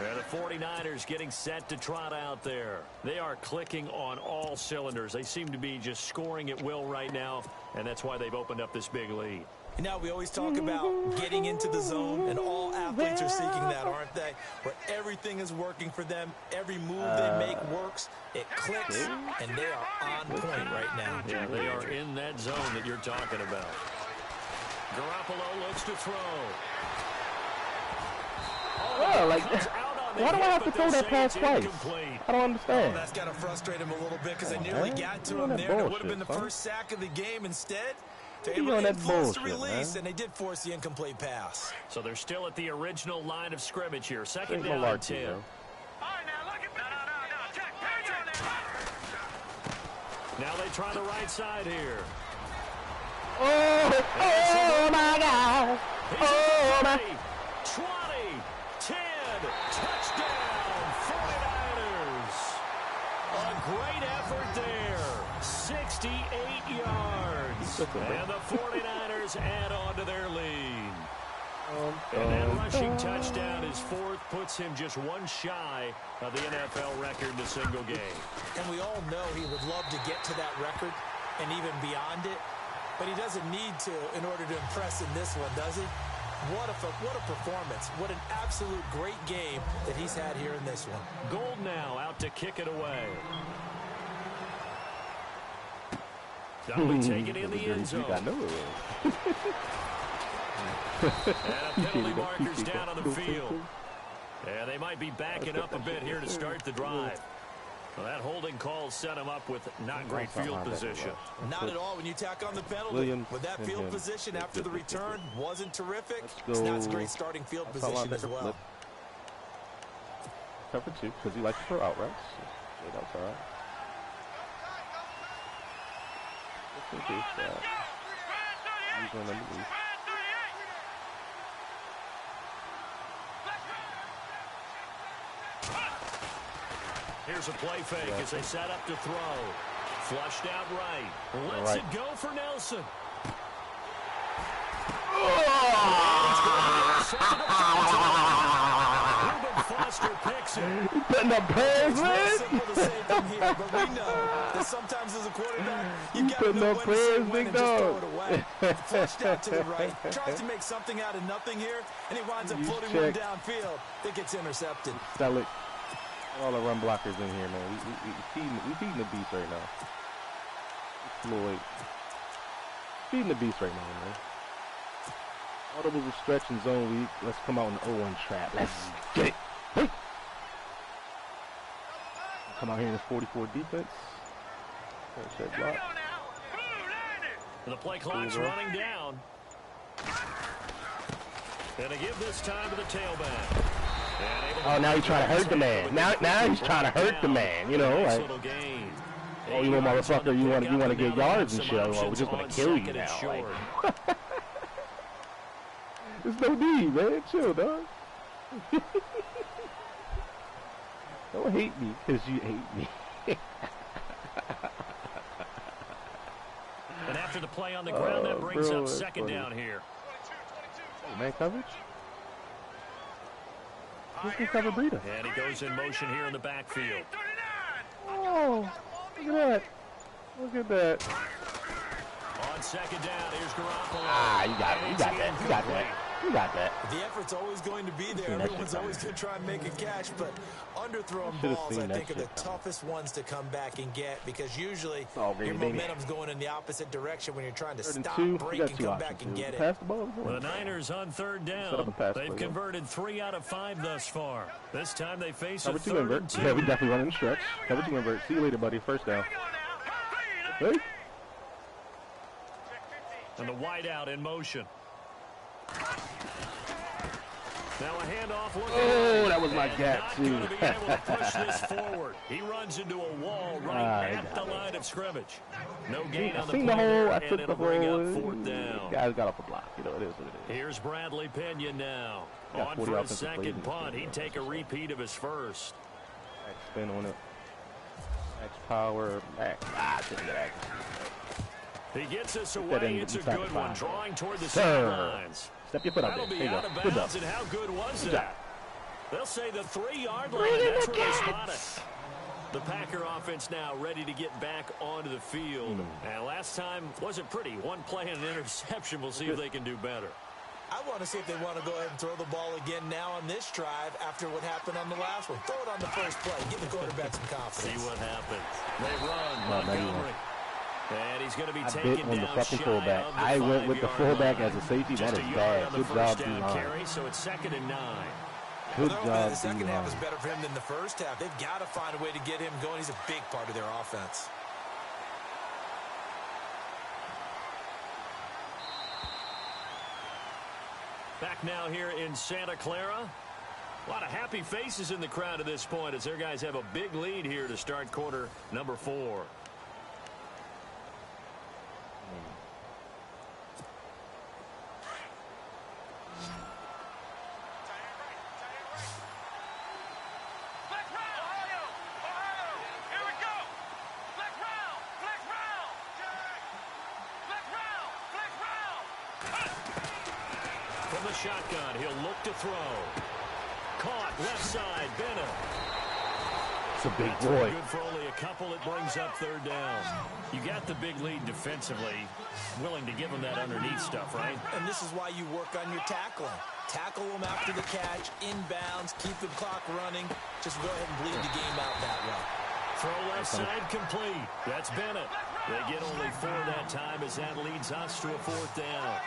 And the 49ers getting set to trot out there. They are clicking on all cylinders. They seem to be just scoring at will right now, and that's why they've opened up this big lead. Now, we always talk about getting into the zone, and all athletes are seeking that, aren't they? Where everything is working for them. Every move they make works. It clicks, and they are on point right now. Yeah, they are in that zone that you're talking about. Garoppolo looks to throw. Oh, like, why do I have to throw that pass twice? I don't understand. Oh, that's got to frustrate him a little bit because they nearly got to him there. It would have been the first sack of the game. Instead, they able to influence the release, and they did force the incomplete pass. So they're still at the original line of scrimmage here. Second down and 10. All right, now look at that. No. Check. Patch on there. Now they try the right side here. Oh my God. Oh my. 20, 10, touchdown, 49ers. A great effort there. 68 yards. And the 49ers add on to their lead. And that rushing touchdown, his fourth, puts him just one shy of the NFL record in a single game. And we all know he would love to get to that record and even beyond it. But he doesn't need to in order to impress in this one, does he? What a performance. What an absolute great game that he's had here in this one. Gold now out to kick it away. That'll be taken in the end zone. And a penalty marker's down on the field. And they might be backing up a bit here to start the drive. Well, that holding call set him up with not great field position. Not at all when you tack on the penalty. With that field position after the return wasn't terrific. It's not a great starting field position as well. Cover 2 because he likes to throw out routes. Yeah, that's all right. Just in case he's going underneath. Here's a play fake as they set up to throw. Flushed out right. Lets it go for Nelson. Ruben Foster picks it. Putting up prayers, man. It's simple to say from here, but we know that sometimes as a quarterback, you got to know when to say when and just throw it away. Flushed out to the right. Tries to make something out of nothing here, and he winds up floating one downfield that gets intercepted. Sell it. All the run blockers in here, man. We feeding the beast right now. Floyd. Feeding the beast right now, man. Audibles a stretch and zone week. Let's come out in the 0-1 trap. Let's get it. Hey. Come out here in this 44 defense. Check block. The play clock's running down. And they give this time to the tailback. Oh, now he's trying to hurt the man. Now he's trying to hurt the man. You know, like, oh, you little motherfucker, you want to get yards and shit. Well, we're just gonna kill you now. Like, there's no need, man. Chill, dog. Don't hate me because you hate me. And after the play on the ground, that brings up second down here. Oh, man coverage. Who's going to cover Breida? And he goes in motion here in the backfield. Oh, look at that. Look at that. On second down, here's Garoppolo. Ah, you got it. You got that. You got that. You got that. The effort's always going to be there. Everyone's always going to try and make a catch, but underthrown balls, I think, are the toughest ones to come back and get because usually your momentum's going in the opposite direction when you're trying to stop, break, and come back and get it. Well, the Niners on third down. They've converted 3 out of 5 thus far. This time they face a third and 2. Yeah, we definitely running the stretch. Cover 2 invert. See you later, buddy. First down. Hey. And the wideout in motion. Now a handoff. Oh, that was my gap, too. Not going to be able to push this forward. He runs into a wall right at the line of scrimmage. No gain on the play there, and it'll bring up 4th down. Guys got off the block. You know, it is what it is. Here's Bradley Pena now. On for his second punt. He'd take a repeat of his first. Max spin on it. Max power. Max. He gets us away. It's a good one. Drawing toward the sidelines. Step your foot out there. That'll be out of bounds, and how good was that? They'll say the 3-yard line. That's where they spot it. The Packer offense now ready to get back onto the field. And last time wasn't pretty. One play and an interception. We'll see if they can do better. I want to see if they want to go ahead and throw the ball again now on this drive after what happened on the last one. Throw it on the first play. Give the quarterback some confidence. See what happens. They run. Montgomery. And he's going to be taken down on the fucking fullback. I went with the fullback as a safety. That is bad. Good job, D-line. So it's 2nd and 9. Good job, the second half is better for him than the first half. They've got to find a way to get him going. He's a big part of their offense. Back now here in Santa Clara. A lot of happy faces in the crowd at this point as their guys have a big lead here to start quarter number 4. From the shotgun, he'll look to throw. Caught left side, Bennett. It's a big boy. Good for only a couple. It brings up 3rd down. You got the big lead defensively. Willing to give them that underneath stuff, right? And this is why you work on your tackling. Tackle them after the catch, inbounds, keep the clock running. Just go ahead and bleed the game out that way. Throw left side complete. That's Bennett. They get only 4 that time as that leads us to a 4th down.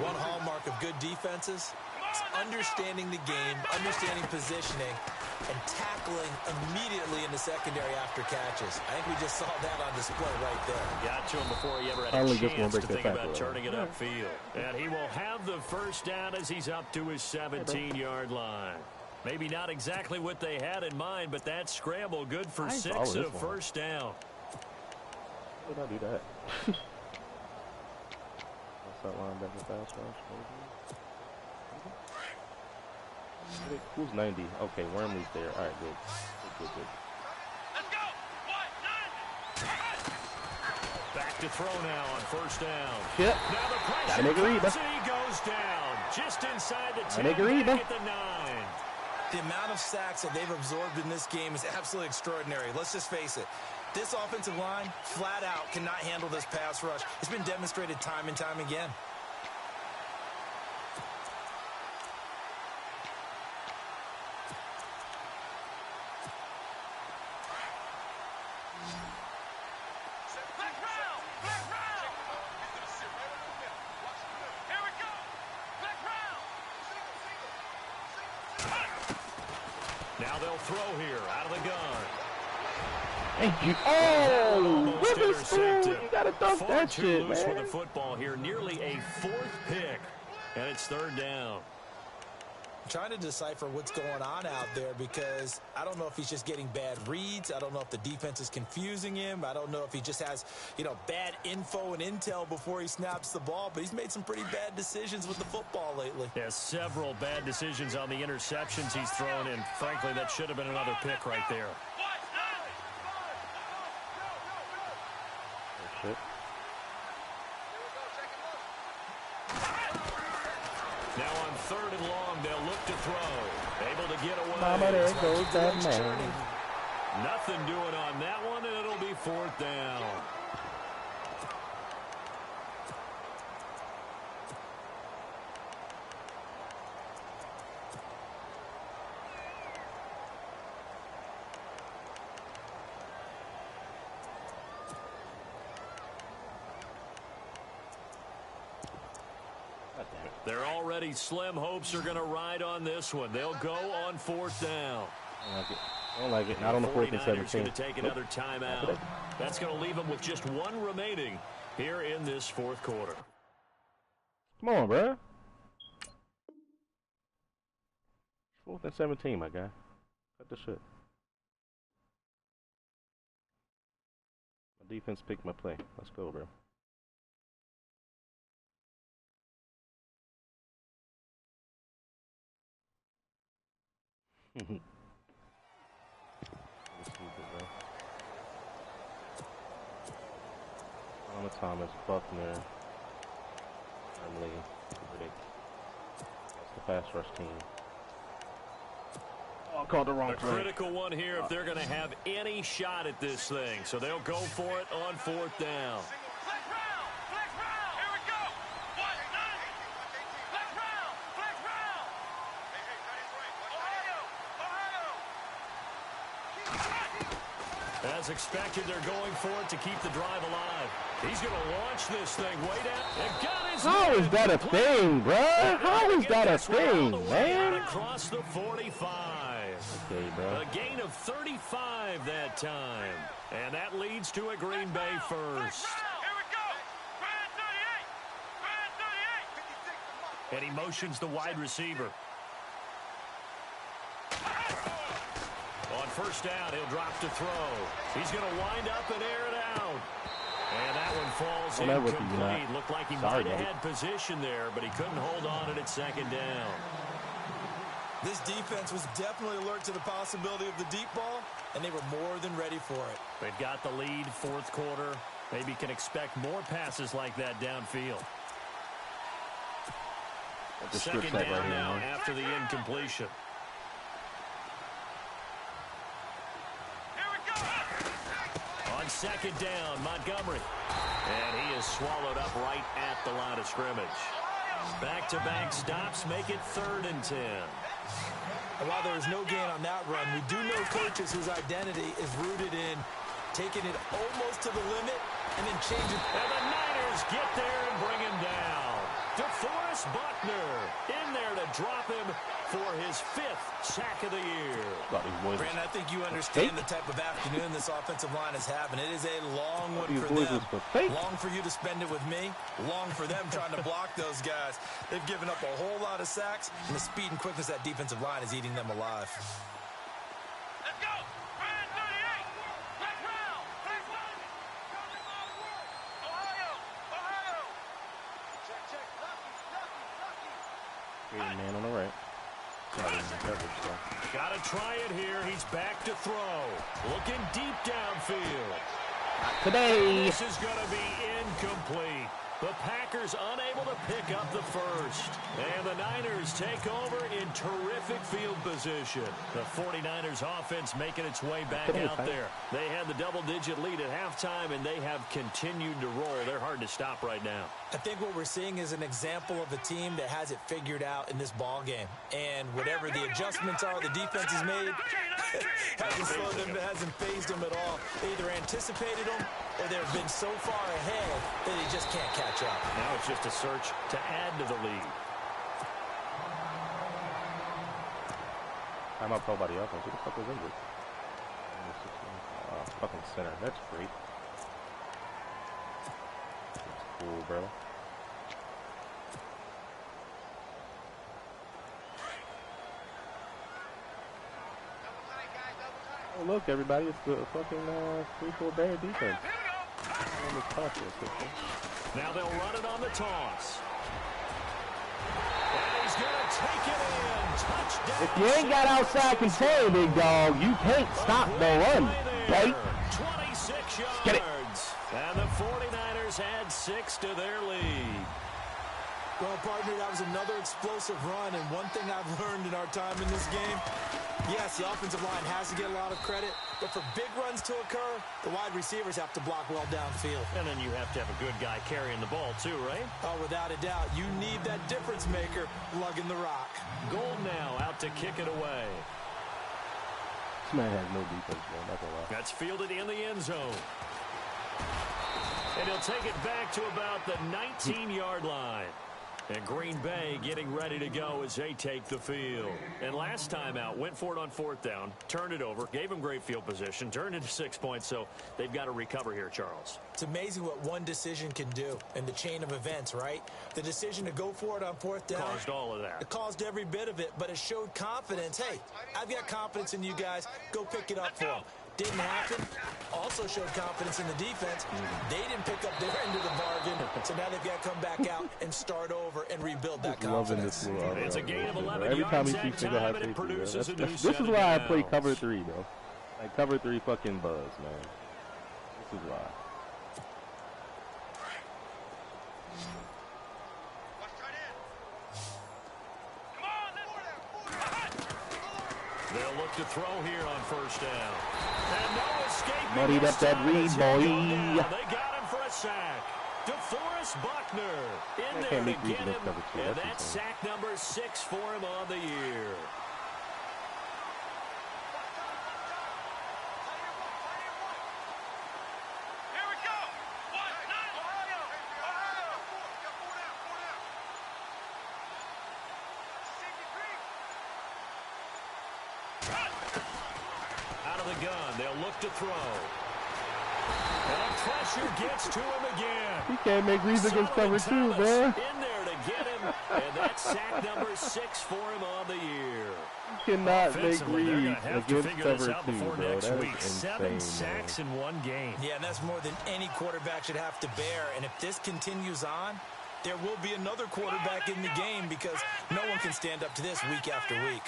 One hallmark of good defenses is understanding the game, understanding positioning, and tackling immediately in the secondary after catches. I think we just saw that on display right there. Got to him before he ever had a chance to think about turning it upfield. And he will have the 1st down as he's up to his 17-yard line. Maybe not exactly what they had in mind, but that scramble good for 6 and a 1st down. Why would I do that? Outside linebacker fast rush. Who's 90? Okay, Wormley's there. All right, good. Good. Let's go. 1, 9. Back to throw now on 1st down. Yep. Now the pressure gotta make a read, comes and he goes down just inside the 10. Make a read, back at the 9. The amount of sacks that they've absorbed in this game is absolutely extraordinary. Let's just face it. This offensive line, flat out, cannot handle this pass rush. It's been demonstrated time and time again. Now they'll throw here out of the gun. Thank you. Oh, Witherspoon, you gotta dunk that shit, loose man. with the football here, nearly a 4th pick, and it's 3rd down. I'm trying to decipher what's going on out there because I don't know if he's just getting bad reads. I don't know if the defense is confusing him. I don't know if he just has, bad info and intel before he snaps the ball, but he's made some pretty bad decisions with the football lately. Yeah, several bad decisions on the interceptions he's thrown, and frankly, that should have been another pick right there. Now on 3rd and long, they'll look to throw. Able to get away. Mama, there goes that man. Nothing doing on that one, and it'll be 4th down. They're already slim hopes are going to ride on this one. They'll go on 4th down. I don't like it. Not on the 4th and 17. Going to take another timeout. That's going to leave them with just 1 remaining here in this 4th quarter. Come on, bro. 4th and 17, my guy. Cut the shit. My defense picked my play. Let's go, bro. Thomas, Buckner, Emily, Riddick. That's the pass rush team. Oh, called the wrong play. Critical one here if they're going to have any shot at this thing. So they'll go for it on 4th down. Flex round! Flex round! Here we go! One, nine! Flex round! Flex round! Hey, that is right. Ohio! As expected, they're going for it to keep the drive alive. He's going to launch this thing way down. And got his How is that a thing, bro? How is that a thing, man? Across the 45. Okay, bro. A gain of 35 that time. And that leads to a Green Bay first. Here we go! Brand 38! Brand 38! And he motions the wide receiver. On 1st down, he'll drop to throw. He's going to wind up and air it out. And that one falls incomplete. Looked like he might have had position there, but he couldn't hold on at 2nd down. This defense was definitely alert to the possibility of the deep ball, and they were more than ready for it. They've got the lead, 4th quarter. Maybe can expect more passes like that downfield. 2nd down now after the incompletion. On 2nd down, Montgomery. And he is swallowed up right at the line of scrimmage. Back-to-back stops make it 3rd and 10. And while there is no gain on that run, we do know coaches whose identity is rooted in taking it almost to the limit and then changing. And the Niners get there and bring him down. DeForest Buckner in there to drop him for his 5th sack of the year. Brandon, I think you understand the type of afternoon this offensive line is having. It is a long one for them. Long for you to spend it with me. Long for them trying to block those guys. They've given up a whole lot of sacks, and the speed and quickness of that defensive line is eating them alive. Let's go! Brand 38! Flex round! Flex round! Ohio! Ohio! Check, check. Lucky. Man on the right. Gotta try it here. He's back to throw. Looking deep downfield. Today. This is going to be incomplete. The Packers unable to pick up the first. And the Niners take over in terrific field position. The 49ers offense making its way back out there. They had the double-digit lead at halftime, and they have continued to roll. They're hard to stop right now. I think what we're seeing is an example of a team that has it figured out in this ball game. And whatever the adjustments are the defense has made, hasn't slowed them, hasn't phased them at all. They either anticipated them or they've been so far ahead that they just can't catch up. Now it's just a search to add to the lead. I'm up by the offense. Who the fuck was injured? Fucking center. That's great. That's cool, bro. Oh, look, everybody. It's the fucking 3-4 Bear defense. Now they'll run it on the toss. And he's going to take it in. Touchdown. If you ain't got outside control, big dog, you can't stop the run, right? 26 yards. Get it. And the 49ers add 6 to their lead. Well, partner, that was another explosive run, and one thing I've learned in our time in this game, yes, the offensive line has to get a lot of credit, but for big runs to occur, the wide receivers have to block well downfield. And then you have to have a good guy carrying the ball too, right? Oh, without a doubt. You need that difference maker lugging the rock. Gold now out to kick it away. This man has no defense, man. Not gonna lie. That's fielded in the end zone. And he'll take it back to about the 19-yard line. And Green Bay getting ready to go as they take the field. And last time out, went for it on 4th down, turned it over, gave them great field position, turned it to 6 points, so they've got to recover here, Charles. It's amazing what one decision can do in the chain of events, right? The decision to go for it on 4th down. Caused all of that. It caused every bit of it, but it showed confidence. Hey, I've got confidence in you guys. Go pick it up for them. Didn't happen. Also showed confidence in the defense. They didn't pick up their end of the bargain, so now they've got to come back out and start over and rebuild that confidence. It's a gain of 11 Every time yards we see that single high time, and it safety, produces a new this set is of why I play downs. cover 3, though. Like cover 3 fucking buzz, man. This is why. They'll look to throw here on 1st down. And no escape. Muddied up that read, boy. They got him for a sack. DeForest Buckner in there to get him. And that's sack number 6 for him on the year. Here we go. 1-9. Ohio. Out of the gun, they'll look to throw. And pressure gets to him again. He can't make reads against cover 2, man. In there to get him, and that's sack number 6 for him on the year. He cannot make Offensively, they're gonna reads have to against figure this cover out 2, before bro. next That week. is 7 insane, sacks man. in one game. Yeah, and that's more than any quarterback should have to bear. And if this continues on, there will be another quarterback in the game because no one can stand up to this week after week.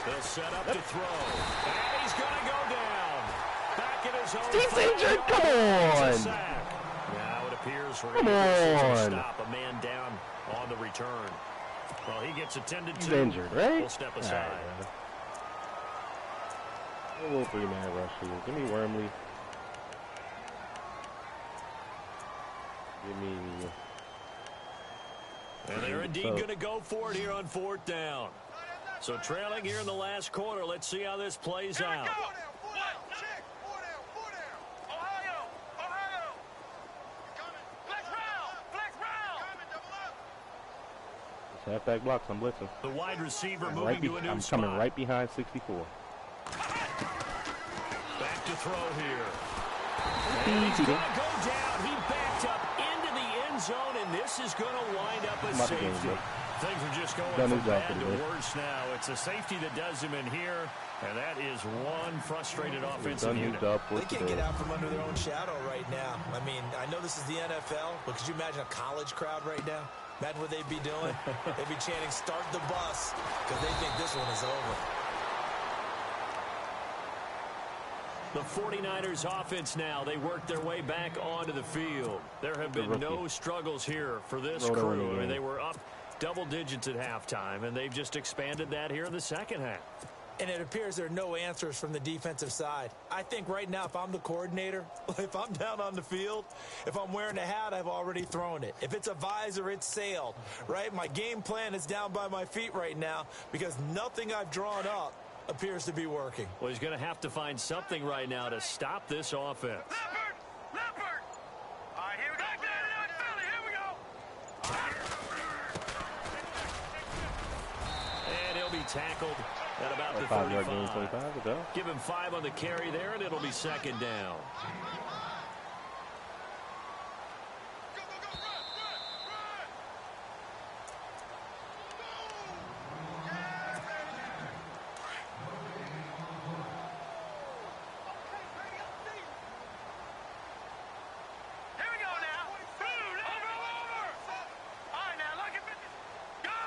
They'll set up to throw. And he's going to go down. Back in his own. He's injured. Come on. Now it appears we're Come going to on. stop a man down on the return. Well, he gets attended He's to. injured, right? We'll step aside. A little 3-man rush here. Give me Wormley. Give me. And they're indeed going to go for it here on 4th down. So trailing here in the last quarter. Let's see how this plays out. It's halfback blocks. I'm blitzing. The wide receiver I'm, moving to a new I'm spot. coming right behind 64. Back to throw here. And he's going to go down. He backed up into the end zone, and this is going to wind up a safety. Things are just going from bad to worse now. It's a safety that does him in here, and that is one frustrated offensive unit. They can't get out from under their own shadow right now. I mean, I know this is the NFL, but could you imagine a college crowd right now? Imagine what they'd be doing. They'd be chanting, "Start the bus," because they think this one is over. The 49ers offense now, they work their way back onto the field. There have been no struggles here for this crew. I mean, they were up double digits at halftime, and they've just expanded that here in the second half. And it appears there are no answers from the defensive side. I think right now, if I'm the coordinator, if I'm down on the field, if I'm wearing a hat, I've already thrown it. If it's a visor, it's sailed, right? My game plan is down by my feet right now because nothing I've drawn up appears to be working. Well, he's going to have to find something right now to stop this offense. Leopard! All right, here we go. Philly, here we go. And he'll be tackled at about the 5-yard 35. gain, 25. Give him 5 on the carry there, and it'll be second down. Go, run! Here we go now. Boom! Over! All right, now look at this. Gun!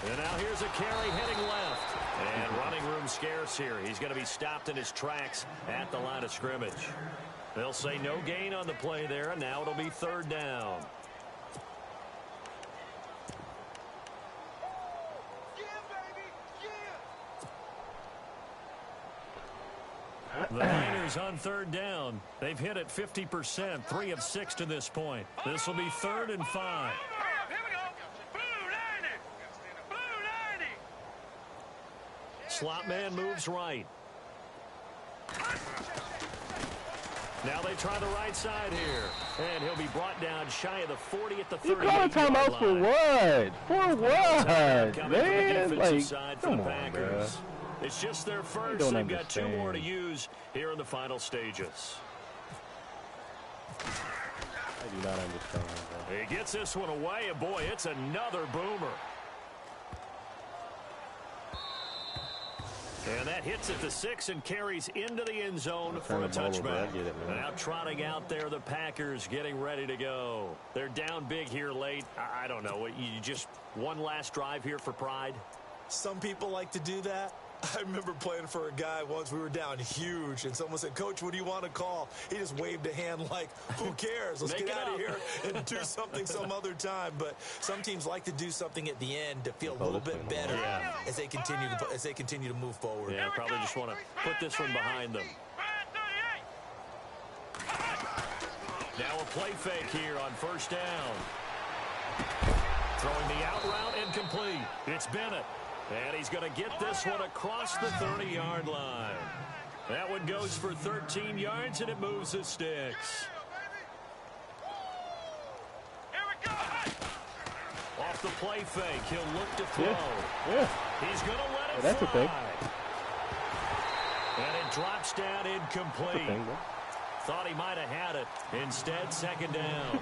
And now here's a carry heading left. And running room scarce here. He's going to be stopped in his tracks at the line of scrimmage. They'll say no gain on the play there, and now it'll be third down. The Niners on third down. They've hit it 50%, 3 of 6 to this point. This will be 3rd and 5. Here we go. Blue 90. Blue 90. Slot man moves right. Now they try the right side here. And he'll be brought down shy of the 40 at the 30. You calling timeouts for what? For what, man? Like, come on, bro. It's just their first. They've got 2 more to use here in the final stages. I do not understand, bro. He gets this one away, and boy, it's another boomer. And that hits at the 6 and carries into the end zone for a touchback. Now trotting out there, the Packers getting ready to go. They're down big here late. I don't know. You just one last drive here for pride? Some people like to do that. I remember playing for a guy once. We were down huge, and someone said, "Coach, what do you want to call?" He just waved a hand like, "Who cares? Let's get out of here and do something some other time." But some teams like to do something at the end to feel a little bit better as they continue to move forward. Yeah, probably just want to put this one behind them. Now a play fake here on first down. Throwing the out route incomplete. It's Bennett. And he's going to get this one across the 30-yard line. That one goes for 13 yards, and it moves the sticks. Off the play fake, he'll look to throw. He's going to let it fly. And it drops down incomplete. Thought he might have had it. Instead, second down.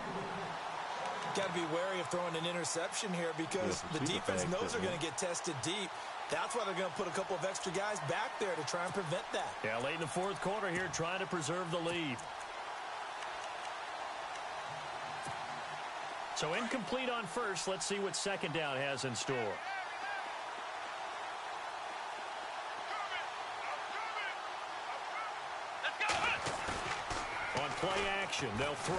Got to be wary of throwing an interception here because the defense knows they're going to get tested deep. That's why they're going to put a couple of extra guys back there to try and prevent that. Yeah, late in the fourth quarter here, trying to preserve the lead. So incomplete on first. Let's see what second down has in store. On play action, they'll throw.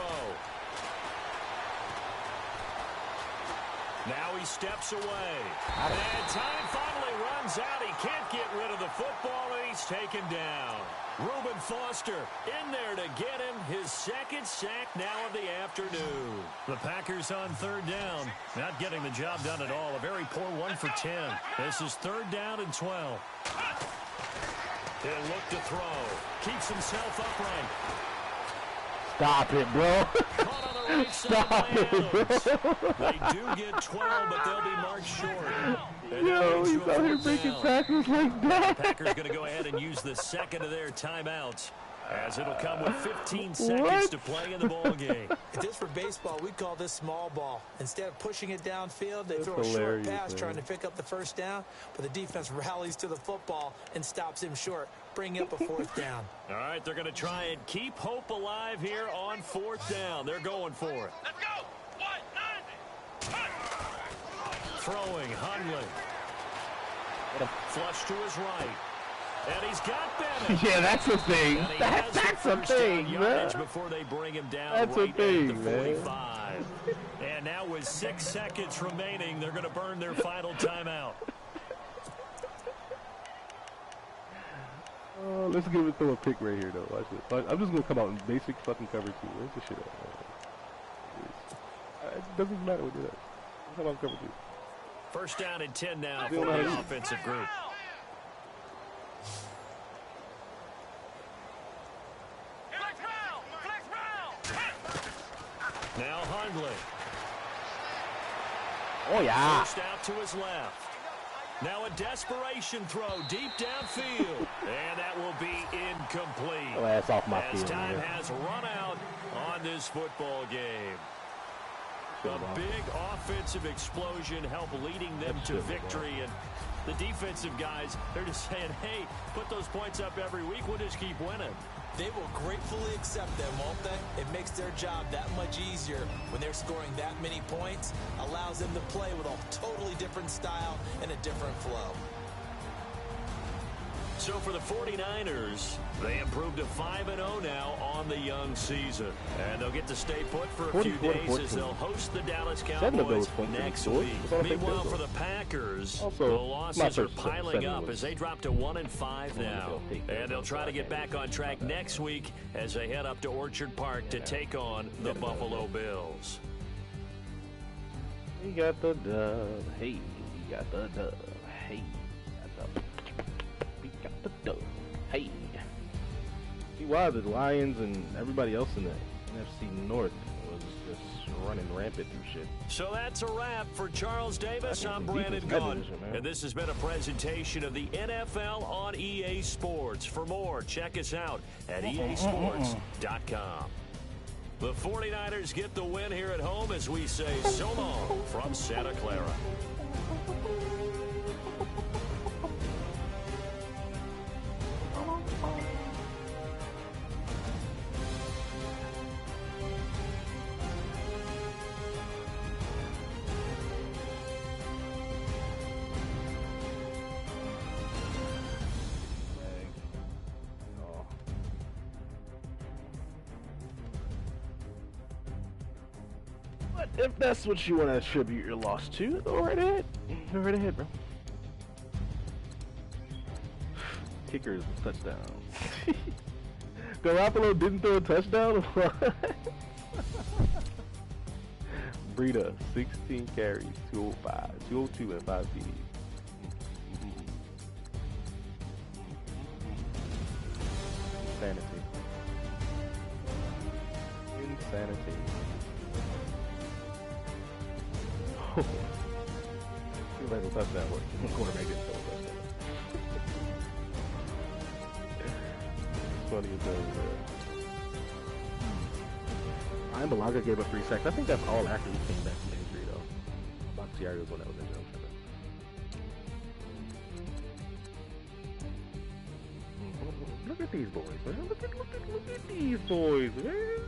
Now he steps away. And time finally runs out. He can't get rid of the football, and he's taken down. Reuben Foster in there to get him his second sack now of the afternoon. The Packers on third down. Not getting the job done at all. A very poor 1 for 10. This is third down and 12. He'll look to throw. Keeps himself upright. Stop it, bro. Caught on the right Stop side it, bro. They do get 12, but they'll be marked short. Yo, he's out here making tackles like that. The Packers going to go ahead and use the second of their timeouts, as it'll come with 15 seconds to play in the ball game. If this were baseball, we'd call this small ball. Instead of pushing it downfield, they throw a short pass trying to pick up the first down, but the defense rallies to the football and stops him short, bringing up a fourth down. All right, they're going to try and keep hope alive here on fourth down. They're going for it. Let's go. 190. Throwing, Hundley. Flush to his right. And he's got Bennett. Yeah, that's the thing. That's the thing, man. Before they bring him down that's right the thing, at the 45. And now with 6 seconds remaining, they're going to burn their final timeout. Let's give it to a pick right here, though. Watch this. I'm just going to come out in basic fucking cover 2. Where's the shit at? It doesn't matter what you do. Come on, cover 2. First down and 10 now for the offensive group. Now Hundley. Oh, yeah. First out to his left. Now a desperation throw deep downfield. And that will be incomplete. Oh, that's off my as field, time man. has run out on this football game. A big offensive explosion helped leading them to victory. And the defensive guys, they're just saying, hey, put those points up every week. We'll just keep winning. They will gratefully accept them, won't they? It makes their job that much easier when they're scoring that many points. Allows them to play with a totally different style and a different flow. So for the 49ers, they improved to 5-0 now on the young season. And they'll get to stay put for a few days as they'll host the Dallas Cowboys next week. Meanwhile, for the Packers, the losses are piling up as they drop to 1-5 now. And they'll try to get back on track next week as they head up to Orchard Park to take on the Buffalo Bills. We got the dub. Hey, we got the dub. Hey, we got the why the Lions and everybody else in the NFC North was just running rampant through shit. So that's a wrap for Charles Davis. I'm Defense Brandon in that Gunn. division, man. And this has been a presentation of the NFL on EA Sports. For more, check us out at easports.com. The 49ers get the win here at home as we say so long from Santa Clara. But if that's what you want to attribute your loss to, go right ahead. Go right ahead, bro. Kicker is a touchdown. Garoppolo didn't throw a touchdown? Breida, 16 carries, 205, 202 and 5 TDs. Insanity. Insanity. Seems like a touchdown work. Quarterback didn't throw a touchdown. It's funny as hell, bro. Balaga gave up 3 sacks. I think that's all after he came back from injury, though. Bakhtiari was when that was injured. Look at these boys, man. Look at these boys, man.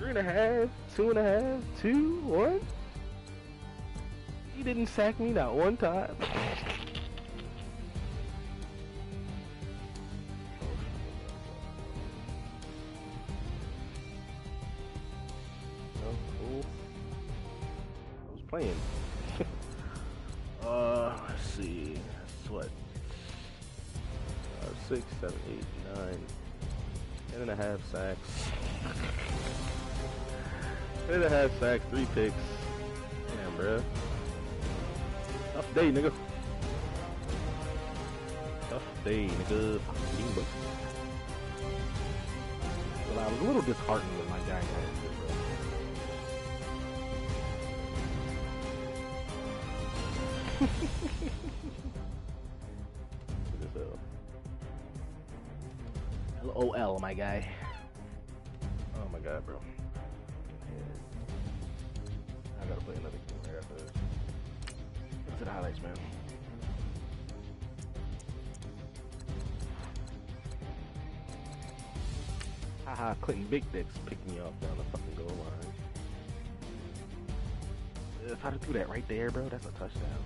3.5, 2.5, 2, 1. He didn't sack me not one time. Oh, cool. I was playing. Let's see. That's what? 6, 7, 8, 9, 10.5 sacks. 10.5 sacks, 3 picks. Damn, bruh. Tough day, nigga. Tough day, nigga. Well, I was a little disheartened with my guy last year, bro. LOL, my guy. Oh my god, bro. I gotta play another game right after this. Look at the highlights, man. Haha, Clinton Big Dicks picked me off down the fucking goal line. If I'd do that right there, bro, that's a touchdown.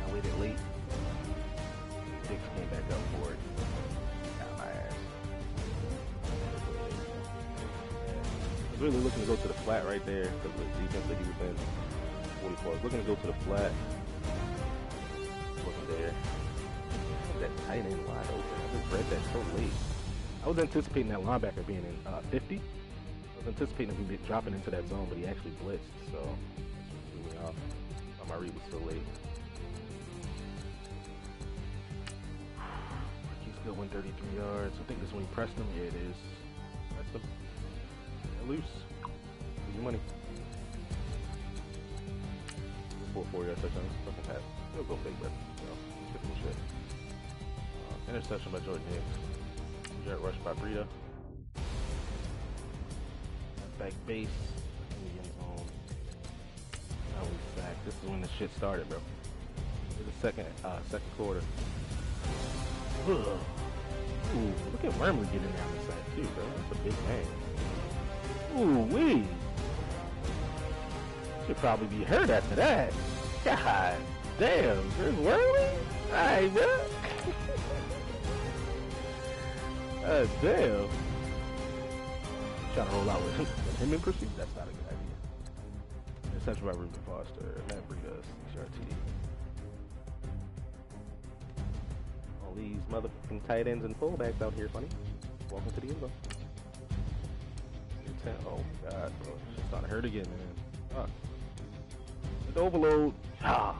I waited late. Dicks came back up for it. Got my ass. I was really looking to go to the flat right there because the defense that he was in. 44. I was looking to go to the flat. Wasn't there. That tight end wide open. I just read that so late. I was anticipating that linebacker being in 50. I was anticipating him dropping into that zone, but he actually blitzed, so that's what threw me off. My read was so late. He's still 133 yards. I think this when he pressed him. Yeah, it is. Pressed him. Yeah, loose. Give you money. 4-4 yard touchdown. Fucking pass. He'll go fake, but you know, typical shit. Interception by Jordan Hicks. Jet rush by Breida. Back base in the end zone. Now we sack. This is when the shit started, bro. This is the second quarter. Ugh. Ooh, look at Wormley getting down the sack too, bro. That's a big man. Ooh wee. Should probably be hurt after that. God damn, there's Wormley? Alright, bro. Damn. Trying to roll out with him in pursuit. That's not a good idea. Interception by Reuben Foster. Matt Breida, 6-yard TD. All these motherfucking tight ends and fullbacks out here, funny. Welcome to the end zone. Oh my god, bro. It's starting to hurt again, man. Fuck. The overload. Ah.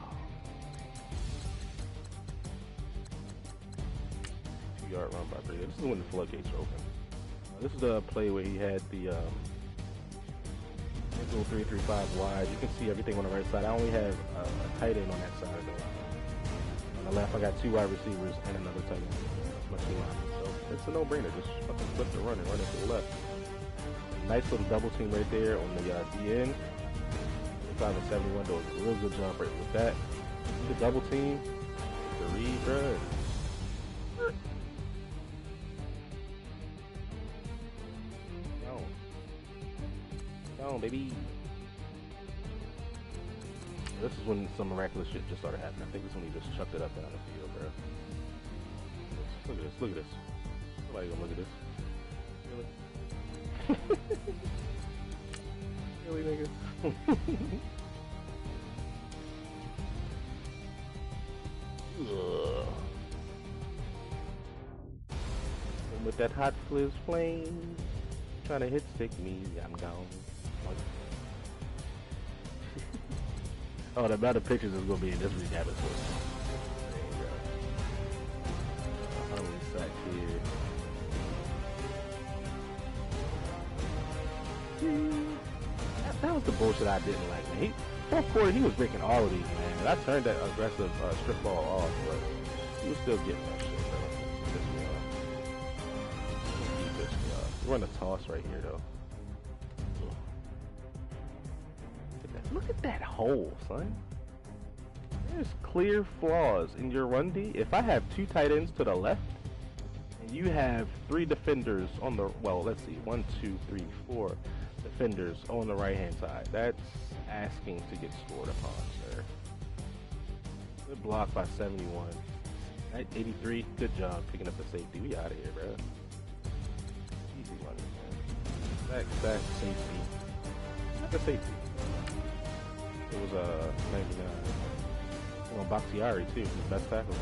50-yard run by Brady. This is when the floodgates are open. This is the play where he had the 3-3-5 wide. You can see everything on the right side. I only have a tight end on that side of the line. On the left, I got 2 wide receivers and another tight end. That's my team line. So it's a no-brainer. Just fucking flip the run and run it to the left. Nice little double team right there on the DN. 5 and 71 does a real good job right with that. The double team, the read, bruh. Go on, baby. This is when some miraculous shit just started happening. I think this is when he just chucked it up down the field, bro. Look at this, look at this. Somebody gonna look at this. Really? Really, nigga? And with that hot fizz flame, trying to hit stick me, I'm gone. Oh, the amount of pictures is gonna be in this recap as well. How many sacks here? That was the bullshit I didn't like, man. Fourth quarter, he was breaking all of these, man. And I turned that aggressive strip ball off, but he was still getting that shit, though. He pissed me off. We're on a toss right here, though. Look at that hole, son. There's clear flaws in your run D. If I have 2 tight ends to the left, and you have 3 defenders on the, well, let's see, 1, 2, 3, 4 defenders on the right-hand side, that's asking to get scored upon, sir. Good block by 71. 83, good job picking up the safety. We out of here, bro. Easy one, man. Back, safety. Not the safety. It was 99. On Bakhtiari too, his best tackle.